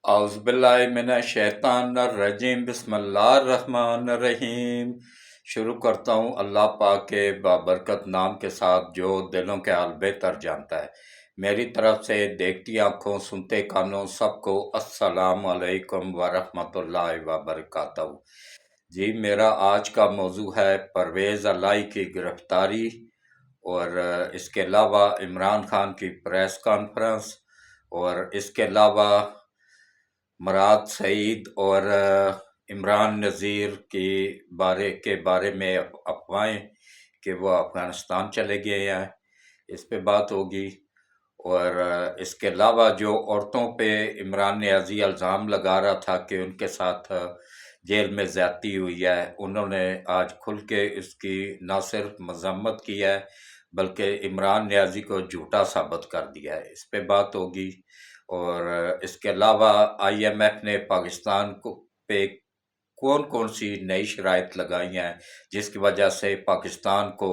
اعوذ باللہ من الشیطان الرجیم بسم اللہ الرحمن الرحیم۔ شروع کرتا ہوں اللہ پاک کے بابرکت نام کے ساتھ جو دلوں کے حال بہتر جانتا ہے۔ میری طرف سے دیکھتی آنکھوں سنتے کانوں سب کو السلام علیکم ورحمۃ اللہ وبرکاتہ۔ جی میرا آج کا موضوع ہے پرویز الہی کی گرفتاری، اور اس کے علاوہ عمران خان کی پریس کانفرنس، اور اس کے علاوہ مراد سعید اور عمران نذیر کے بارے میں افواہیں کہ وہ افغانستان چلے گئے ہیں، اس پہ بات ہوگی۔ اور اس کے علاوہ جو عورتوں پہ عمران نیازی الزام لگا رہا تھا کہ ان کے ساتھ جیل میں زیادتی ہوئی ہے، انہوں نے آج کھل کے اس کی نہ صرف مذمت کی ہے بلکہ عمران نیازی کو جھوٹا ثابت کر دیا ہے، اس پہ بات ہوگی۔ اور اس کے علاوہ آئی ایم ایف نے پاکستان پہ کون سی نئی شرائط لگائی ہیں جس کی وجہ سے پاکستان کو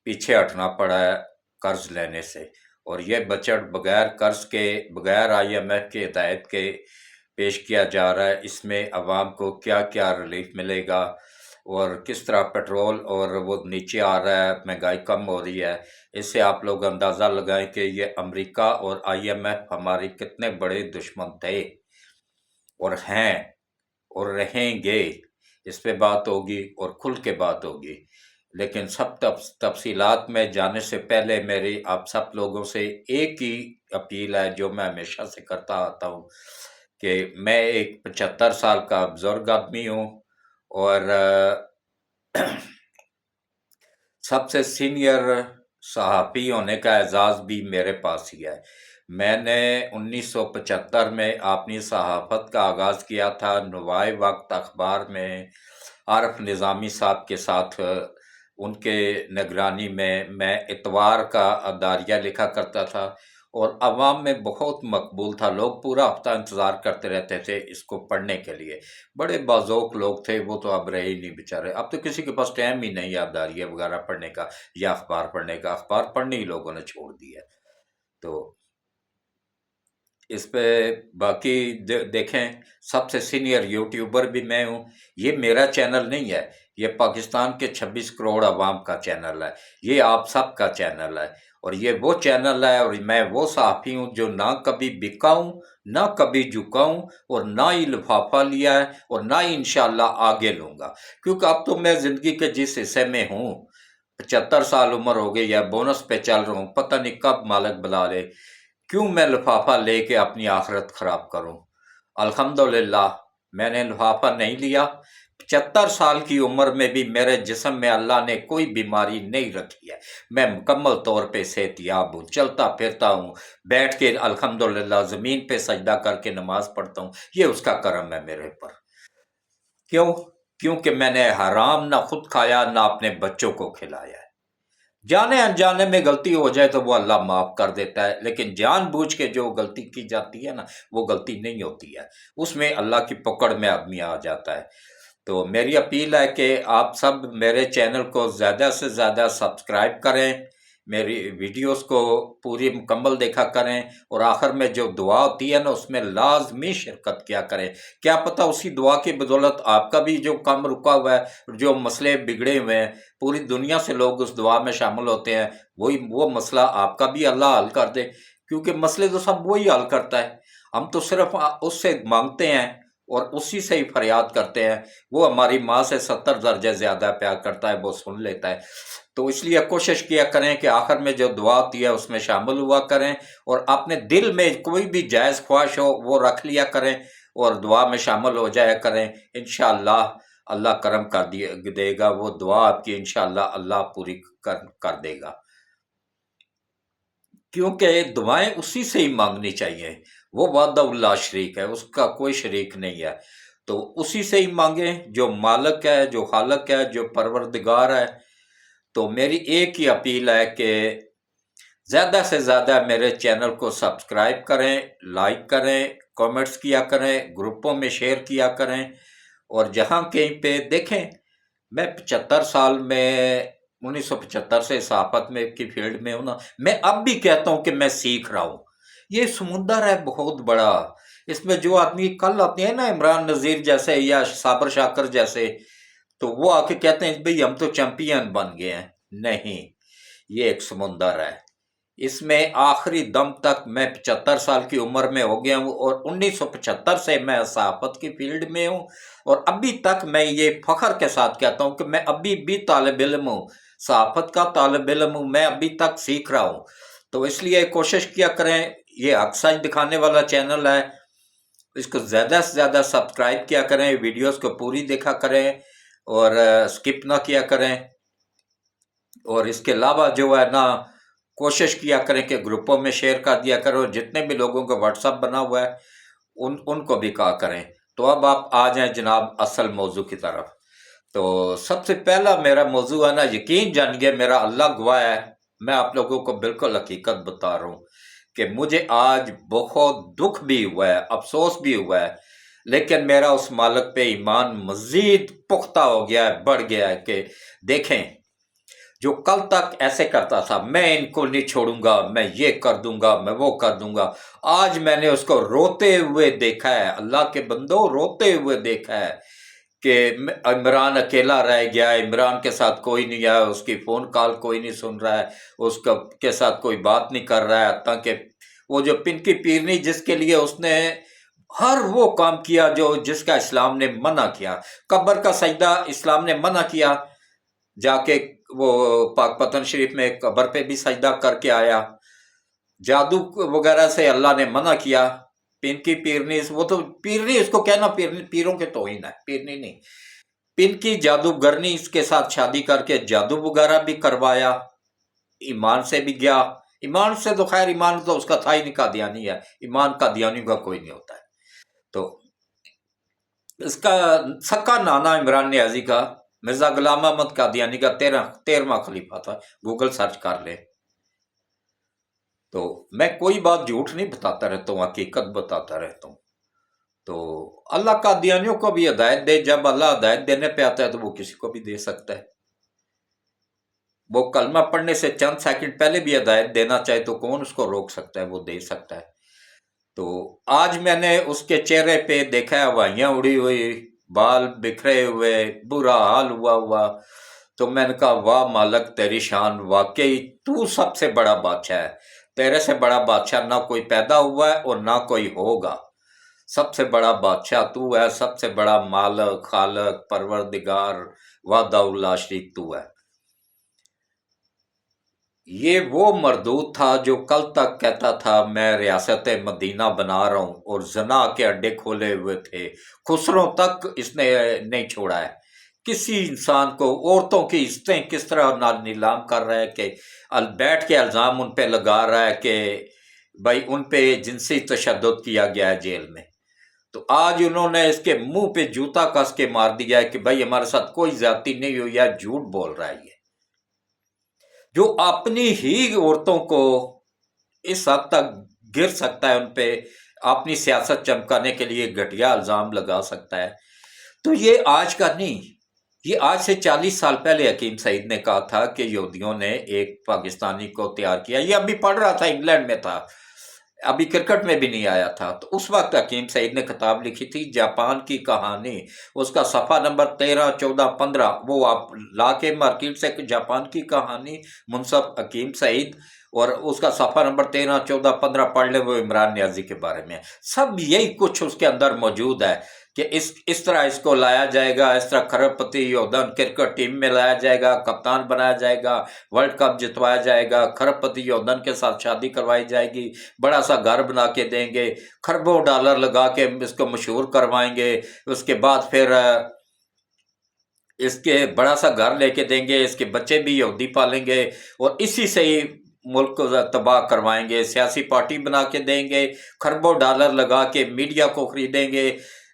پیچھے ہٹنا پڑا ہے قرض لینے سے، اور یہ بجٹ بغیر قرض کے، بغیر آئی ایم ایف کی ہدایت کے پیش کیا جا رہا ہے۔ اس میں عوام کو کیا کیا ریلیف ملے گا، اور کس طرح پیٹرول اور وہ نیچے آ رہا ہے، مہنگائی کم ہو رہی ہے۔ اس سے آپ لوگ اندازہ لگائیں کہ یہ امریکہ اور آئی ایم ایف ہماری کتنے بڑے دشمن تھے اور ہیں اور رہیں گے۔ اس پہ بات ہوگی اور کھل کے بات ہوگی، لیکن سب تفصیلات میں جانے سے پہلے میری آپ سب لوگوں سے ایک ہی اپیل ہے جو میں ہمیشہ سے کرتا آتا ہوں کہ میں ایک 75 سال کا بزرگ آدمی ہوں، اور سب سے سینئر صحافی ہونے کا اعزاز بھی میرے پاس ہی ہے۔ میں نے 1975 میں اپنی صحافت کا آغاز کیا تھا نوائے وقت اخبار میں، عارف نظامی صاحب کے ساتھ ان کے نگرانی میں اتوار کا اداریہ لکھا کرتا تھا، اور عوام میں بہت مقبول تھا۔ لوگ پورا ہفتہ انتظار کرتے رہتے تھے اس کو پڑھنے کے لیے، بڑے باذوق لوگ تھے۔ وہ تو اب رہے ہی نہیں بیچارے، اب تو کسی کے پاس ٹائم ہی نہیں ہے اداریہ وغیرہ پڑھنے کا یا اخبار پڑھنے کا، اخبار پڑھنے ہی لوگوں نے چھوڑ دی ہے۔ تو اس پہ باقی دیکھیں، سب سے سینئر یوٹیوبر بھی میں ہوں۔ یہ میرا چینل نہیں ہے، یہ پاکستان کے 26 کروڑ عوام کا چینل ہے، یہ آپ سب کا چینل ہے، اور یہ وہ چینل ہے، اور میں وہ صحافی ہوں جو نہ کبھی بکا ہوں، نہ کبھی جھکا ہوں، اور نہ ہی لفافہ لیا ہے، اور نہ ہی انشاءاللہ آگے لوں گا، کیونکہ اب تو میں زندگی کے جس حصے میں ہوں، 75 سال عمر ہو گئی ہے، بونس پہ چل رہا ہوں، پتہ نہیں کب مالک بلا لے، کیوں میں لفافہ لے کے اپنی آخرت خراب کروں؟ الحمدللہ میں نے لفافہ نہیں لیا۔ 75 سال کی عمر میں بھی میرے جسم میں اللہ نے کوئی بیماری نہیں رکھی ہے، میں مکمل طور پہ صحت یاب ہوں، چلتا پھرتا ہوں، بیٹھ کے الحمدللہ زمین پہ سجدہ کر کے نماز پڑھتا ہوں، یہ اس کا کرم ہے میرے پر۔ کیوں؟ کیونکہ میں نے حرام نہ خود کھایا نہ اپنے بچوں کو کھلایا ہے۔ جانے انجانے میں غلطی ہو جائے تو وہ اللہ معاف کر دیتا ہے، لیکن جان بوجھ کے جو غلطی کی جاتی ہے نا، وہ غلطی نہیں ہوتی ہے، اس میں اللہ کی پکڑ میں آدمی آ جاتا ہے۔ تو میری اپیل ہے کہ آپ سب میرے چینل کو زیادہ سے زیادہ سبسکرائب کریں، میری ویڈیوز کو پوری مکمل دیکھا کریں، اور آخر میں جو دعا ہوتی ہے نا اس میں لازمی شرکت کیا کریں۔ کیا پتہ اسی دعا کی بدولت آپ کا بھی جو کام رکا ہوا ہے، جو مسئلے بگڑے ہوئے ہیں، پوری دنیا سے لوگ اس دعا میں شامل ہوتے ہیں، وہ مسئلہ آپ کا بھی اللہ حل کر دے، کیونکہ مسئلے تو سب وہی حل کرتا ہے۔ ہم تو صرف اس سے مانگتے ہیں اور اسی سے ہی فریاد کرتے ہیں، وہ ہماری ماں سے 70 درجے زیادہ پیار کرتا ہے، وہ سن لیتا ہے۔ تو اس لیے کوشش کیا کریں کہ آخر میں جو دعا ہوتی ہے اس میں شامل ہوا کریں، اور اپنے دل میں کوئی بھی جائز خواہش ہو وہ رکھ لیا کریں اور دعا میں شامل ہو جایا کریں، انشاءاللہ اللہ کرم کر دے گا، وہ دعا آپ کی انشاءاللہ اللہ پوری کر دے گا، کیونکہ دعائیں اسی سے ہی مانگنی چاہیے، وہ وحدہ اللہ شریک ہے، اس کا کوئی شریک نہیں ہے، تو اسی سے ہی مانگیں جو مالک ہے، جو خالق ہے، جو پروردگار ہے۔ تو میری ایک ہی اپیل ہے کہ زیادہ سے زیادہ میرے چینل کو سبسکرائب کریں، لائک کریں، کامنٹس کیا کریں، گروپوں میں شیئر کیا کریں، اور جہاں کہیں پہ دیکھیں، میں 75 سال میں 1975 سے صحافت میں کی فیلڈ میں ہوں نا، میں اب بھی کہتا ہوں کہ میں سیکھ رہا ہوں، ये समुंदर है बहुत बड़ा। इसमें जो आदमी कल आते हैं ना, इमरान नज़ीर जैसे या साबर शाकर जैसे, तो वो आके कहते हैं भाई हम तो चैंपियन बन गए हैं। नहीं, ये एक समुंदर है। इसमें आखिरी दम तक, मैं 75 साल की उम्र में हो गया हूँ और 1975 से मैं सहाफ़त की फील्ड में हूँ, और अभी तक मैं ये फ़ख्र के साथ कहता हूँ कि मैं अभी भी तालिब इल्म हूँ, सहाफ़त का तालिब इल्म हूँ, मैं अभी तक सीख रहा हूँ। तो इसलिए कोशिश किया करें, ये हक सच दिखाने वाला चैनल है, इसको ज़्यादा से ज़्यादा सब्सक्राइब किया करें, वीडियोस को पूरी देखा करें और स्किप ना किया करें। और इसके अलावा जो है ना, कोशिश किया करें कि ग्रुपों में शेयर कर दिया करो, जितने भी लोगों का व्हाट्सअप बना हुआ है उनको भी कहा करें। तो अब आप आ जाएं जनाब असल मौजू की तरफ। तो सबसे पहला मेरा मौजू है ना, यकीन जानिए, मेरा अल्लाह गवाह है, मैं आप लोगों को बिल्कुल हकीकत बता रहा हूँ कि मुझे आज बहुत दुख भी हुआ है, अफसोस भी हुआ है, लेकिन मेरा उस मालिक पे ईमान मजीद पुख्ता हो गया है, बढ़ गया है कि देखें, जो कल तक ऐसे करता था, मैं इनको नहीं छोड़ूंगा, मैं ये कर दूंगा, मैं वो कर दूंगा, आज मैंने उसको रोते हुए देखा है। अल्लाह के बंदो, रोते हुए देखा है कि इमरान अकेला रह गया है, इमरान के साथ कोई नहीं है, उसकी फ़ोन कॉल कोई नहीं सुन रहा है, उसका के साथ कोई बात नहीं कर रहा है, ताकि वो जो पिनकी पीरनी जिसके लिए उसने हर वो काम किया जो जिसका इस्लाम ने मना किया, कब्र का सजदा इस्लाम ने मना किया, जाके वो पाक पतन शरीफ में कब्र पे भी सजदा करके आया, जादू वगैरह से अल्लाह ने मना किया, पिन की पीरनी, वो तो पीरनी इसको कहना, पीरनी पीरों के तौहीन है, पीरनी नहीं, पिन की जादूगरनी, इसके साथ शादी करके जादू वगैरह भी करवाया, ईमान से भी गया। ईमान से तो खैर, ईमान तो उसका था ही नहीं, कादियानी है, ईमान कादियानी का कोई नहीं होता है। तो इसका सक्का नाना इमरान न्याजी का, मिर्जा गुलाम अहमद कादियानी का 13वां खलीफा था, गूगल सर्च कर ले। तो मैं कोई बात झूठ नहीं बताता रहता हूँ, हकीकत बताता रहता हूँ। तो अल्लाह कादियानियों को भी हिदायत दे, जब अल्लाह हिदायत देने पे आता है तो वो किसी को भी दे सकता है। वो कलमा पढ़ने से चंद सेकंड पहले भी हिदायत देना चाहे तो कौन उसको रोक सकता है, वो दे सकता है। तो आज मैंने उसके चेहरे पे देखा है हवाइयाँ उड़ी हुई, बाल बिखरे हुए, बुरा हाल हुआ हुआ। तो मैंने कहा वाह मालक तेरी शान, वाकई तू सबसे बड़ा बादशाह है, तेरे से बड़ा बादशाह ना कोई पैदा हुआ है और ना कोई होगा। सबसे बड़ा बादशाह तू है, सबसे बड़ा मालक, खालक, परवरदिगार, वादाउल्ला शरीक तू है। ये वो मरदूद था जो कल तक कहता था मैं रियासत मदीना बना रहा हूँ, और जना के अड्डे खोले हुए थे, खुसरों तक इसने नहीं छोड़ा है। किसी इंसान को औरतों की इज्जतें किस तरह नीलाम कर रहा है कि बैठ के इल्ज़ाम उन पे लगा रहा है कि भाई उन पे जिनसी तशद्दुद किया गया है जेल में। तो आज उन्होंने इसके मुंह पे जूता कस के मार दिया है कि भाई हमारे साथ कोई ज्यादती नहीं हुई है, झूठ बोल रहा है ये, जो अपनी ही औरतों को इस हद तक गिर सकता है, उन पे अपनी सियासत चमकाने के लिए घटिया इल्जाम लगा सकता है। तो ये आज का नहीं, ये आज से 40 साल पहले हकीम सईद ने कहा था कि यहूदियों ने एक पाकिस्तानी को तैयार किया। ये अभी पढ़ रहा था, इंग्लैंड में था, अभी क्रिकेट में भी नहीं आया था। तो उस वक्त हकीम सईद ने किताब लिखी थी जापान की कहानी, उसका सफ़ा नंबर 13, 14, 15, वो आप ला के मार्केट से, जापान की कहानी मुंसफ हकीम सईद, और उसका सफ़ा नंबर 13, 14, 15 पढ़ ले, वो इमरान न्याजी के बारे में सब यही कुछ उसके अंदर मौजूद है कि इस तरह इसको लाया जाएगा, इस तरह खरबपति योधन क्रिकेट टीम में लाया जाएगा, कप्तान बनाया जाएगा, वर्ल्ड कप जितवाया जाएगा, खरबपति योधन के साथ शादी करवाई जाएगी, बड़ा सा घर बना के देंगे, खरबों डॉलर लगा के इसको मशहूर करवाएंगे, उसके बाद फिर इसके बड़ा सा घर लेके देंगे, इसके बच्चे भी यहूदी पालेंगे, और इसी से ही मुल्क को तबाह करवाएंगे, सियासी पार्टी बना के देंगे, खरबों डॉलर लगा के मीडिया को खरीदेंगे,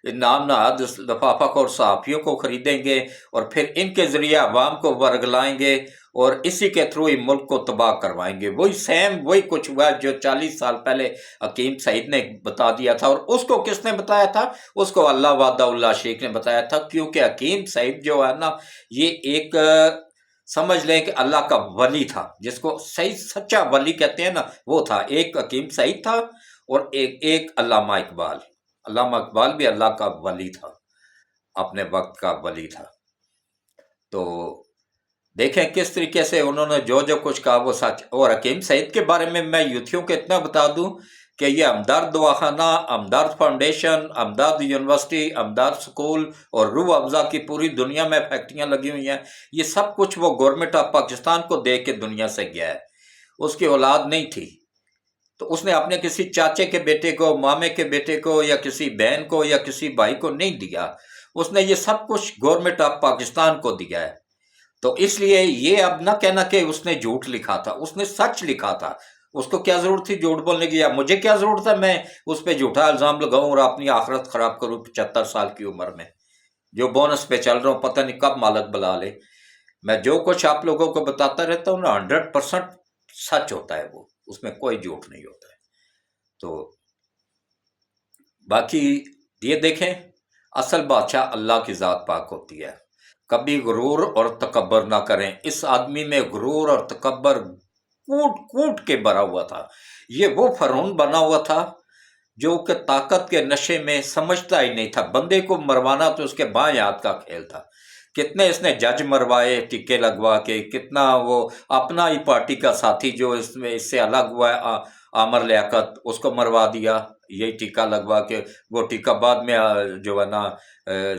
नाम नहाद लफाफा और सहाफ़ियों को खरीदेंगे, और फिर इनके ज़रिए अवाम को वर्गलाएंगे, और इसी के थ्रू ही मुल्क को तबाह करवाएंगे। वही कुछ हुआ जो 40 साल पहले हकीम सईद ने बता दिया था। और उसको किसने बताया था? उसको अल्लाह वादाउल्ला शेख ने बताया था, क्योंकि हकीम सईद जो है ना, ये एक समझ लें कि अल्लाह का वली था, जिसको सही सच्चा वली कहते हैं ना, वो था। एक हकीम सईद था, اور ایک علامہ اقبال بھی اللہ کا ولی تھا، اپنے وقت کا ولی تھا۔ تو دیکھیں کس طریقے سے انہوں نے جو کچھ کہا وہ سچ۔ اور حکیم سعید کے بارے میں یوتھیوں کو اتنا بتا دوں کہ یہ امداد دواخانہ، امداد فاؤنڈیشن، امداد یونیورسٹی، امداد سکول اور روح افزا کی پوری دنیا میں فیکٹریاں لگی ہوئی ہیں، یہ سب کچھ وہ گورنمنٹ آف پاکستان کو دے کے دنیا سے گیا ہے۔ اس کی اولاد نہیں تھی تو اس نے اپنے کسی چاچے کے بیٹے کو، مامے کے بیٹے کو، یا کسی بہن کو یا کسی بھائی کو نہیں دیا، اس نے یہ سب کچھ گورنمنٹ آف پاکستان کو دیا ہے۔ تو اس لیے یہ اب نہ کہنا کہ اس نے جھوٹ لکھا تھا، اس نے سچ لکھا تھا۔ اس کو کیا ضرورت تھی جھوٹ بولنے کی، یا مجھے کیا ضرورت ہے میں اس پہ جھوٹا الزام لگاؤں اور اپنی آخرت خراب کروں 75 سال کی عمر میں، جو بونس پہ چل رہا ہوں، پتہ نہیں کب مالک بلا لے۔ میں جو کچھ آپ لوگوں کو بتاتا رہتا ہوں نا 100% سچ ہوتا ہے، وہ اس میں کوئی جھوٹ نہیں ہوتا ہے۔ تو باقی یہ دیکھیں، اصل بادشاہ اللہ کی ذات پاک ہوتی ہے۔ کبھی غرور اور تکبر نہ کریں۔ اس آدمی میں غرور اور تکبر کوٹ کوٹ کے بھرا ہوا تھا۔ یہ وہ فرعون بنا ہوا تھا جو کہ طاقت کے نشے میں سمجھتا ہی نہیں تھا، بندے کو مروانا تو اس کے بائیں ہاتھ کا کھیل تھا۔ کتنے اس نے جج مروائے ٹکے لگوا کے، کتنا وہ اپنا ہی پارٹی کا ساتھی جو اس سے الگ ہوا ہے عامر لیاقت، اس کو مروا دیا یہی ٹیکہ لگوا کے۔ وہ ٹیکہ بعد میں جو ہے نا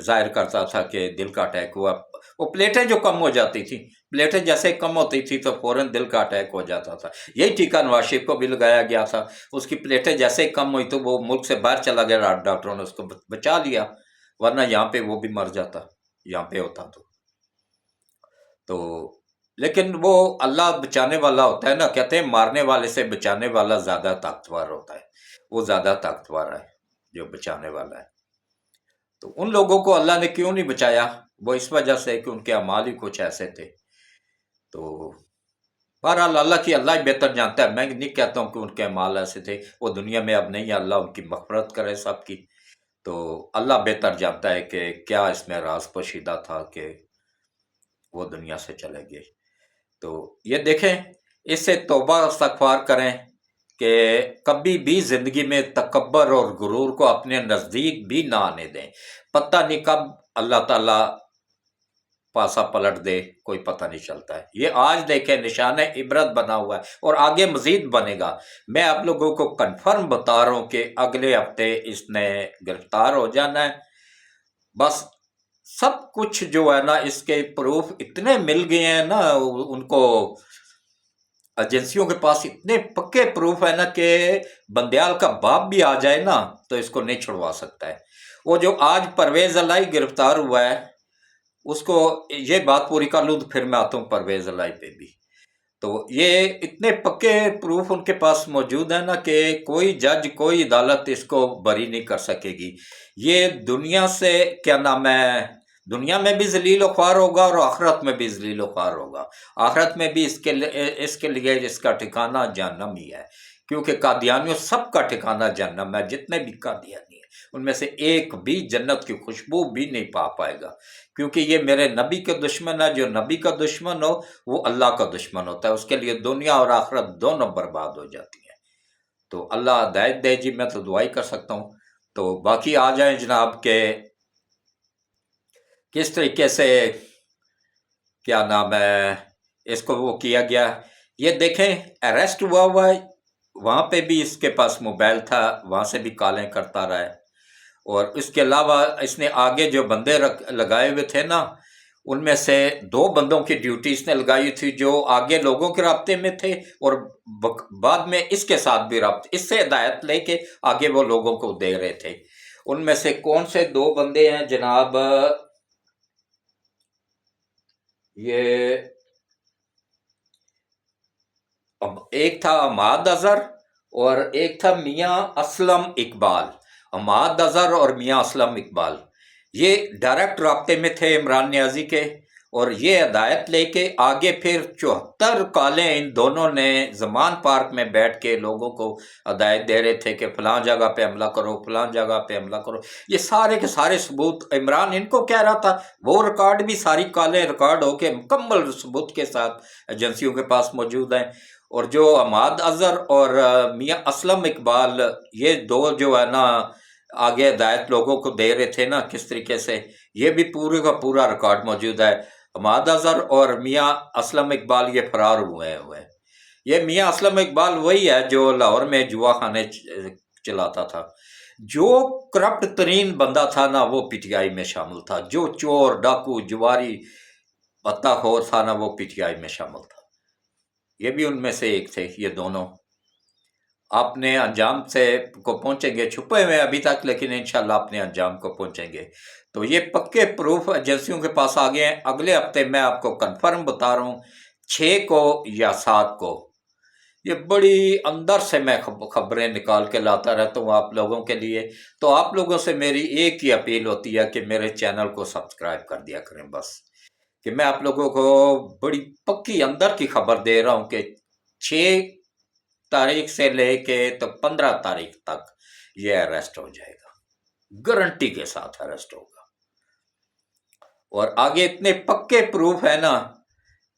ظاہر کرتا تھا کہ دل کا اٹیک ہوا۔ وہ پلیٹیں جو کم ہو جاتی تھی، پلیٹیں جیسے کم ہوتی تھی تو فوراً دل کا اٹیک ہو جاتا تھا۔ یہی ٹیکہ نواز شریف کو بھی لگایا گیا تھا، اس کی پلیٹیں جیسے کم ہوئی تو وہ ملک سے باہر چلا گیا، ڈاکٹروں نے اس کو بچا لیا، ورنہ یہاں پہ وہ بھی مر جاتا یہاں پہ ہوتا تو۔ لیکن وہ اللہ بچانے والا ہوتا ہے نا، کہتے ہیں مارنے والے سے بچانے والا زیادہ طاقتور ہوتا ہے، وہ زیادہ طاقتور ہے جو بچانے والا ہے۔ تو ان لوگوں کو اللہ نے کیوں نہیں بچایا؟ وہ اس وجہ سے کہ ان کے اعمال ہی کچھ ایسے تھے۔ تو بہرحال اللہ ہی بہتر جانتا ہے، میں نہیں کہتا ہوں کہ ان کے اعمال ایسے تھے، وہ دنیا میں اب نہیں ہے، اللہ ان کی مغفرت کرے سب کی۔ تو اللہ بہتر جانتا ہے کہ کیا اس میں راز پوشیدہ تھا کہ وہ دنیا سے چلے گئے۔ تو یہ دیکھیں، اس سے توبہ استغفار کریں کہ کبھی بھی زندگی میں تکبر اور غرور کو اپنے نزدیک بھی نہ آنے دیں۔ پتہ نہیں کب اللہ تعالیٰ پاسا پلٹ دے، کوئی پتہ نہیں چلتا ہے۔ یہ آج دیکھیں نشان عبرت بنا ہوا ہے اور آگے مزید بنے گا۔ میں آپ لوگوں کو کنفرم بتا رہا ہوں کہ اگلے ہفتے اس نے گرفتار ہو جانا ہے۔ بس سب کچھ جو ہے نا، اس کے پروف اتنے مل گئے ہیں نا ان کو، ایجنسیوں کے پاس اتنے پکے پروف ہے نا کہ بندیال کا باپ بھی آ جائے نا تو اس کو نہیں چھڑوا سکتا ہے۔ وہ جو آج پرویز الہی گرفتار ہوا ہے، اس کو یہ بات پوری کر لوں تو پھر میں آتا ہوں پرویز الہی پہ بھی۔ تو یہ اتنے پکے پروف ان کے پاس موجود ہیں نا کہ کوئی جج، کوئی عدالت اس کو بری نہیں کر سکے گی۔ یہ دنیا سے کیا نام ہے، دنیا میں بھی ذلیل و خوار ہوگا اور آخرت میں بھی ذلیل و خوار ہوگا۔ آخرت میں بھی اس کے لیے اس کا ٹھکانہ جہنم ہی ہے، کیونکہ قادیانیوں سب کا ٹھکانہ جہنم ہے۔ جتنے بھی قادیانی ہیں ان میں سے ایک بھی جنت کی خوشبو بھی نہیں پا پائے گا، کیونکہ یہ میرے نبی کے دشمن ہے۔ جو نبی کا دشمن ہو وہ اللہ کا دشمن ہوتا ہے، اس کے لیے دنیا اور آخرت دونوں برباد ہو جاتی ہیں۔ تو اللہ ہدایت دے جی، میں تو دعائی کر سکتا ہوں۔ تو باقی آ جائیں جناب کہ کس طریقے سے کیا نام ہے اس کو وہ کیا گیا۔ یہ دیکھیں اریسٹ ہوا ہے، وہاں پہ بھی اس کے پاس موبائل تھا، وہاں سے بھی کالیں کرتا رہا ہے۔ اور اس کے علاوہ اس نے آگے جو بندے لگائے ہوئے تھے نا، ان میں سے 2 بندوں کی ڈیوٹی اس نے لگائی تھی جو آگے لوگوں کے رابطے میں تھے اور بعد میں اس کے ساتھ بھی رابطے، اس سے ہدایت لے کے آگے وہ لوگوں کو دے رہے تھے۔ ان میں سے کون سے 2 بندے ہیں جناب؟ یہ ایک تھا عماد اظہر اور ایک تھا میاں اسلم اقبال۔ عماد اظہر اور میاں اسلم اقبال یہ ڈائریکٹ رابطے میں تھے عمران نیازی کے، اور یہ ہدایت لے کے آگے پھر 74 کالیں ان دونوں نے زمان پارک میں بیٹھ کے لوگوں کو ہدایت دے رہے تھے کہ فلاں جگہ پہ حملہ کرو، فلاں جگہ پہ حملہ کرو۔ یہ سارے کے سارے ثبوت عمران ان کو کہہ رہا تھا، وہ ریکارڈ بھی ساری کالیں ریکارڈ ہو کے مکمل ثبوت کے ساتھ ایجنسیوں کے پاس موجود ہیں۔ اور جو عماد اظہر اور میاں اسلم اقبال، یہ دو جو ہے نا آگے ہدایت لوگوں کو دے رہے تھے نا کس طریقے سے، یہ بھی پورے کا پورا ریکارڈ موجود ہے۔ عماد اظہر اور میاں اسلم اقبال یہ فرار ہوئے۔ یہ میاں اسلم اقبال وہی ہے جو لاہور میں جوا خانے چلاتا تھا۔ جو کرپٹ ترین بندہ تھا نا وہ پی ٹی آئی میں شامل تھا، جو چور ڈاکو جواری پتہ خور تھا نا وہ پی ٹی آئی میں شامل تھا۔ یہ بھی ان میں سے ایک تھے، یہ دونوں اپنے انجام سے کو پہنچیں گے، چھپے ہوئے ابھی تک، لیکن انشاءاللہ اپنے انجام کو پہنچیں گے۔ تو یہ پکے پروف ایجنسیوں کے پاس آ گئے ہیں۔ اگلے ہفتے میں آپ کو کنفرم بتا رہا ہوں 6 کو یا 7 کو، یہ بڑی اندر سے میں خبریں نکال کے لاتا رہتا ہوں آپ لوگوں کے لیے۔ تو آپ لوگوں سے میری ایک ہی اپیل ہوتی ہے کہ میرے چینل کو سبسکرائب کر دیا کریں، بس کہ میں آپ لوگوں کو بڑی پکی اندر کی خبر دے رہا ہوں کہ 6 تاریخ سے لے کے تو 15 تاریخ تک یہ اریسٹ ہو جائے گا، گارنٹی کے ساتھ اریسٹ ہوگا۔ اور آگے اتنے پکے پروف ہے نا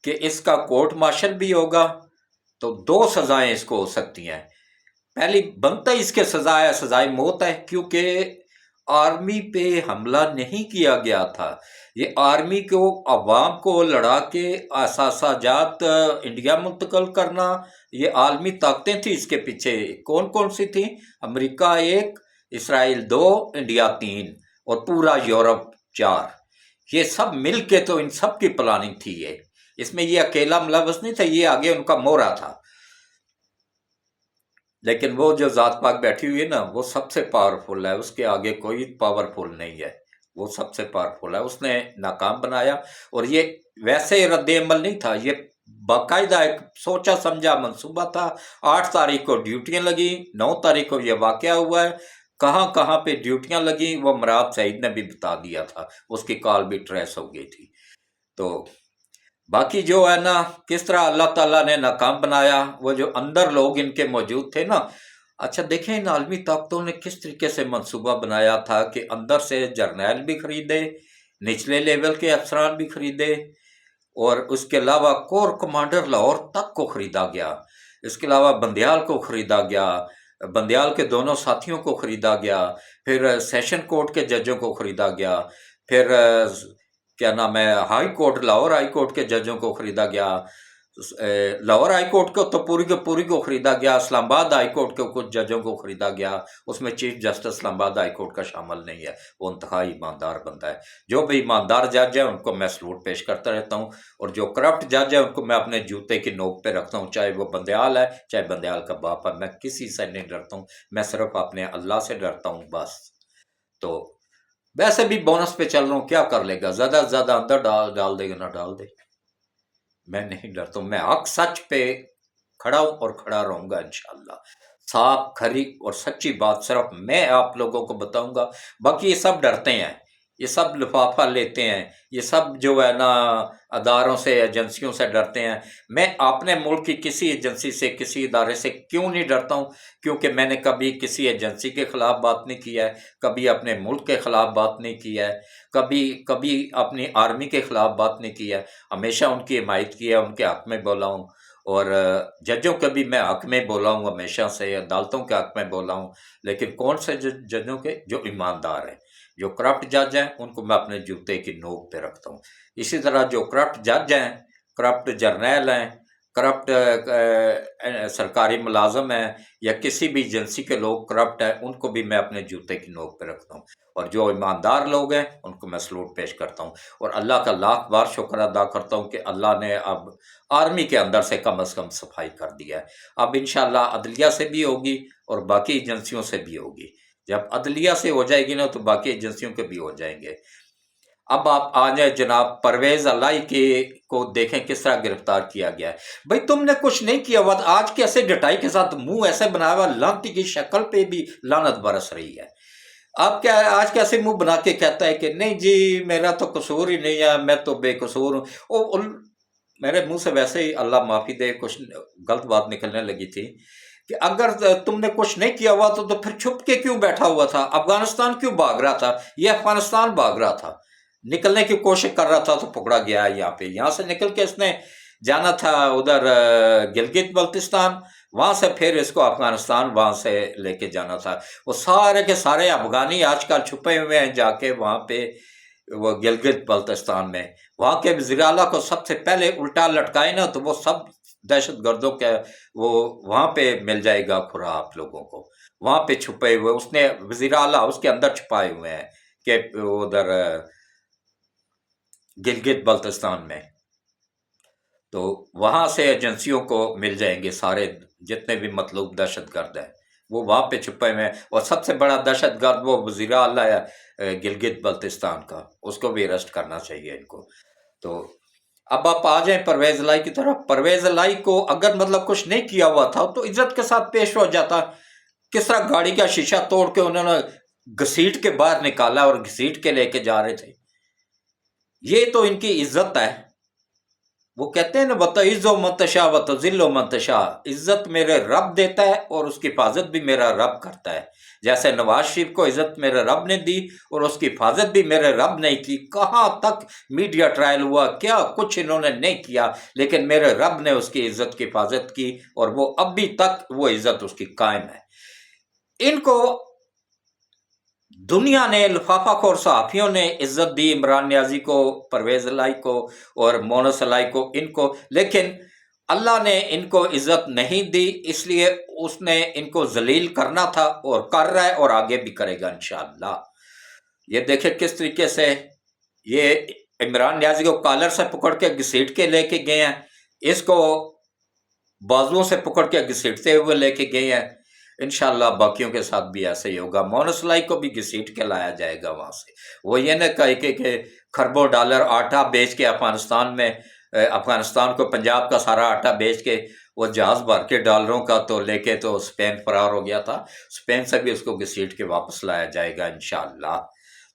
کہ اس کا کورٹ مارشل بھی ہوگا، تو 2 سزائیں اس کو ہو سکتی ہیں۔ پہلی بنتا ہی اس کے سزا ہے، سزائے موت ہے، کیونکہ آرمی پہ حملہ نہیں کیا گیا تھا۔ یہ آرمی کو عوام کو لڑا کے اثاثہ جات انڈیا منتقل کرنا، یہ عالمی طاقتیں تھیں اس کے پیچھے۔ کون کون سی تھیں؟ امریکہ 1، اسرائیل 2، انڈیا 3 اور پورا یورپ 4۔ یہ سب مل کے تو ان سب کی پلاننگ تھی۔ یہ اس میں یہ اکیلا ملوث نہیں تھا، یہ آگے ان کا مورا تھا۔ لیکن وہ جو ذات پاک بیٹھی ہوئی ہے نا وہ سب سے پاورفل ہے، اس کے آگے کوئی پاورفل نہیں ہے، وہ سب سے پاورفل ہے۔ اس نے ناکام بنایا، اور یہ ویسے رد عمل نہیں تھا، یہ باقاعدہ ایک سوچا سمجھا منصوبہ تھا۔ 8 تاریخ کو ڈیوٹیاں لگی، 9 تاریخ کو یہ واقعہ ہوا ہے۔ کہاں کہاں پہ ڈیوٹیاں لگیں وہ مراد سعید نے بھی بتا دیا تھا، اس کی کال بھی ٹریس ہو گئی تھی۔ تو باقی جو ہے نا کس طرح اللہ تعالیٰ نے ناکام بنایا، وہ جو اندر لوگ ان کے موجود تھے نا، اچھا دیکھیں ان عالمی طاقتوں نے کس طریقے سے منصوبہ بنایا تھا کہ اندر سے جرنیل بھی خریدے، نچلے لیول کے افسران بھی خریدے، اور اس کے علاوہ کور کمانڈر لاہور تک کو خریدا گیا، اس کے علاوہ بندیال کو خریدا گیا، بندیال کے دونوں ساتھیوں کو خریدا گیا، پھر سیشن کورٹ کے ججوں کو خریدا گیا، پھر کیا نام ہے high court, Lahore high court کے ججوں کو خریدا گیا، لاہور ہائی کورٹ کو تو پوری کے پوری کو خریدا گیا، اسلام آباد ہائی کورٹ کے کچھ ججوں کو خریدا گیا، اس میں چیف جسٹس اسلام آباد ہائی کورٹ کا شامل نہیں ہے، وہ انتہائی ایماندار بندہ ہے۔ جو بھی ایماندار جج ہے ان کو میں سلوٹ پیش کرتا رہتا ہوں، اور جو کرپٹ جج ہے ان کو میں اپنے جوتے کی نوک پہ رکھتا ہوں، چاہے وہ بندیال ہے چاہے بندیال کا باپ ہے، میں کسی سے نہیں ڈرتا ہوں، میں صرف اپنے اللہ سے ڈرتا ہوں بس۔ تو ویسے بھی بونس پہ چل رہا ہوں، کیا کر لے گا، زیادہ سے زیادہ اندر ڈال دے گا نہ ڈال دے، میں نہیں ڈرتا ہوں، میں حق سچ پہ کھڑا ہوں اور کھڑا رہوں گا انشاءاللہ۔ صاف کھری اور سچی بات صرف میں آپ لوگوں کو بتاؤں گا، باقی یہ سب ڈرتے ہیں، یہ سب لفافہ لیتے ہیں، یہ سب جو ہے نا اداروں سے ایجنسیوں سے ڈرتے ہیں۔ میں اپنے ملک کی کسی ایجنسی سے کسی ادارے سے کیوں نہیں ڈرتا ہوں؟ کیونکہ میں نے کبھی کسی ایجنسی کے خلاف بات نہیں کی ہے، کبھی اپنے ملک کے خلاف بات نہیں کی ہے، کبھی اپنی آرمی کے خلاف بات نہیں کی ہے، ہمیشہ ان کی حمایت کی ہے، ان کے حق میں بولا ہوں، اور ججوں کے بھی میں حق میں بولا ہوں، ہمیشہ سے عدالتوں کے حق میں بولا ہوں۔ لیکن کون سے ججوں کے؟ جو ایماندار ہیں۔ جو کرپٹ جج ہیں ان کو میں اپنے جوتے کی نوک پہ رکھتا ہوں۔ اسی طرح جو کرپٹ جج ہیں، کرپٹ جرنیل ہیں، کرپٹ سرکاری ملازم ہیں، یا کسی بھی ایجنسی کے لوگ کرپٹ ہیں، ان کو بھی میں اپنے جوتے کی نوک پہ رکھتا ہوں، اور جو ایماندار لوگ ہیں ان کو میں سلوٹ پیش کرتا ہوں، اور اللہ کا لاکھ بار شکر ادا کرتا ہوں کہ اللہ نے اب آرمی کے اندر سے کم از کم صفائی کر دیا ہے۔ اب انشاءاللہ عدلیہ سے بھی ہوگی اور باقی ایجنسیوں سے بھی ہوگی۔ جب عدلیہ سے ہو جائے گی نا تو باقی ایجنسیوں کے بھی ہو جائیں گے۔ اب آپ آ جائیں جناب پرویز الہی کے کو دیکھیں کس طرح گرفتار کیا گیا ہے۔ بھئی تم نے کچھ نہیں کیا ہوا، آج کیسے ڈٹائی کے ساتھ منہ ایسے بنایا ہوا، لعنتی کی شکل پہ بھی لعنت برس رہی ہے۔ آپ کیا آج کیسے منہ بنا کے کہتا ہے کہ نہیں جی میرا تو قصور ہی نہیں ہے، میں تو بے قصور ہوں۔ میرے منہ سے ویسے ہی اللہ معافی دے کچھ غلط بات نکلنے لگی تھی کہ اگر تم نے کچھ نہیں کیا ہوا تو پھر چھپ کے کیوں بیٹھا ہوا تھا؟ افغانستان کیوں بھاگ رہا تھا؟ یہ افغانستان بھاگ رہا تھا، نکلنے کی کوشش کر رہا تھا تو پکڑا گیا ہے یہاں پہ، یہاں سے نکل کے اس نے जाना था उधर गिलगित बल्तिस्तान, वहाँ से फिर इसको अफगानिस्तान वहाँ से लेके जाना था। वो सारे के सारे अफगानी आजकल छुपे हुए हैं जाके वहाँ पे, वो गिलगित बल्तिस्तान में। वहाँ के वज़ीर आला को सबसे पहले उल्टा लटकाए ना तो वो सब दहशत गर्दों के वो वहाँ पे मिल जाएगा खुरा आप लोगों को, वहाँ पे छुपे हुए उसने वज़ीर आला उसके अंदर छुपाए हुए हैं कि उधर गिलगित बल्तिस्तान में। तो वहाँ से एजेंसियों को मिल जाएंगे सारे जितने भी मतलूब दहशतगर्द हैं, वो वहाँ पे छुपे हुए हैं। और सबसे बड़ा दहशतगर्द वो वज़ीर आला है गिलगित बल्तिस्तान का, उसको भी अरेस्ट करना चाहिए इनको। तो अब आप आ जाएं परवेज़ लाई की तरफ। परवेज़ लाई को अगर मतलब कुछ नहीं किया हुआ था तो इज्जत के साथ पेश हो जाता। किस तरह गाड़ी का शीशा तोड़ के उन्होंने घसीट के बाहर निकाला और घसीट के लेके जा रहे थे। ये तो इनकी इज्जत है। वो कहते हैं ना, बतइज़्ज़ो मंतशा व तुज़िल्लु मंतशा, इज्जत मेरे रब देता है और उसकी हिफाजत भी मेरा रब करता है। जैसे नवाज शरीफ को इज्जत मेरे रब ने दी और उसकी हिफाजत भी मेरे रब ने की। कहाँ तक मीडिया ट्रायल हुआ, क्या कुछ इन्होंने नहीं किया, लेकिन मेरे रब ने उसकी इज्जत की हिफाजत की और वो अभी तक वो इज्जत उसकी कायम है। इनको दुनिया ने, लिफाफा खोर सहाफ़ियों ने इज्जत दी इमरान नियाजी को, परवेज़ लाई को और मोनस लाई को, इनको, लेकिन अल्लाह ने इनको इज्जत नहीं दी, इसलिए उसने इनको जलील करना था और कर रहा है और आगे भी करेगा इंशाअल्लाह। ये देखे किस तरीके से ये इमरान नियाजी को कॉलर से पकड़ के घसीट के लेके गए हैं, इसको बाजुओं से पकड़ के घसीटते हुए लेके गए हैं। इंशाल्लाह बाकियों के साथ भी ऐसे ही होगा। मोनस लाई को भी घसीट के लाया जाएगा वहाँ से। वो ये न कहे कि खरबों डॉलर आटा बेच के अफगानिस्तान में, अफगानिस्तान को पंजाब का सारा आटा बेच के वो जहाज़ भर के डॉलरों का तो लेके तो स्पेन फरार हो गया था। स्पेन से भी उसको घसीट के वापस लाया जाएगा इंशाल्लाह।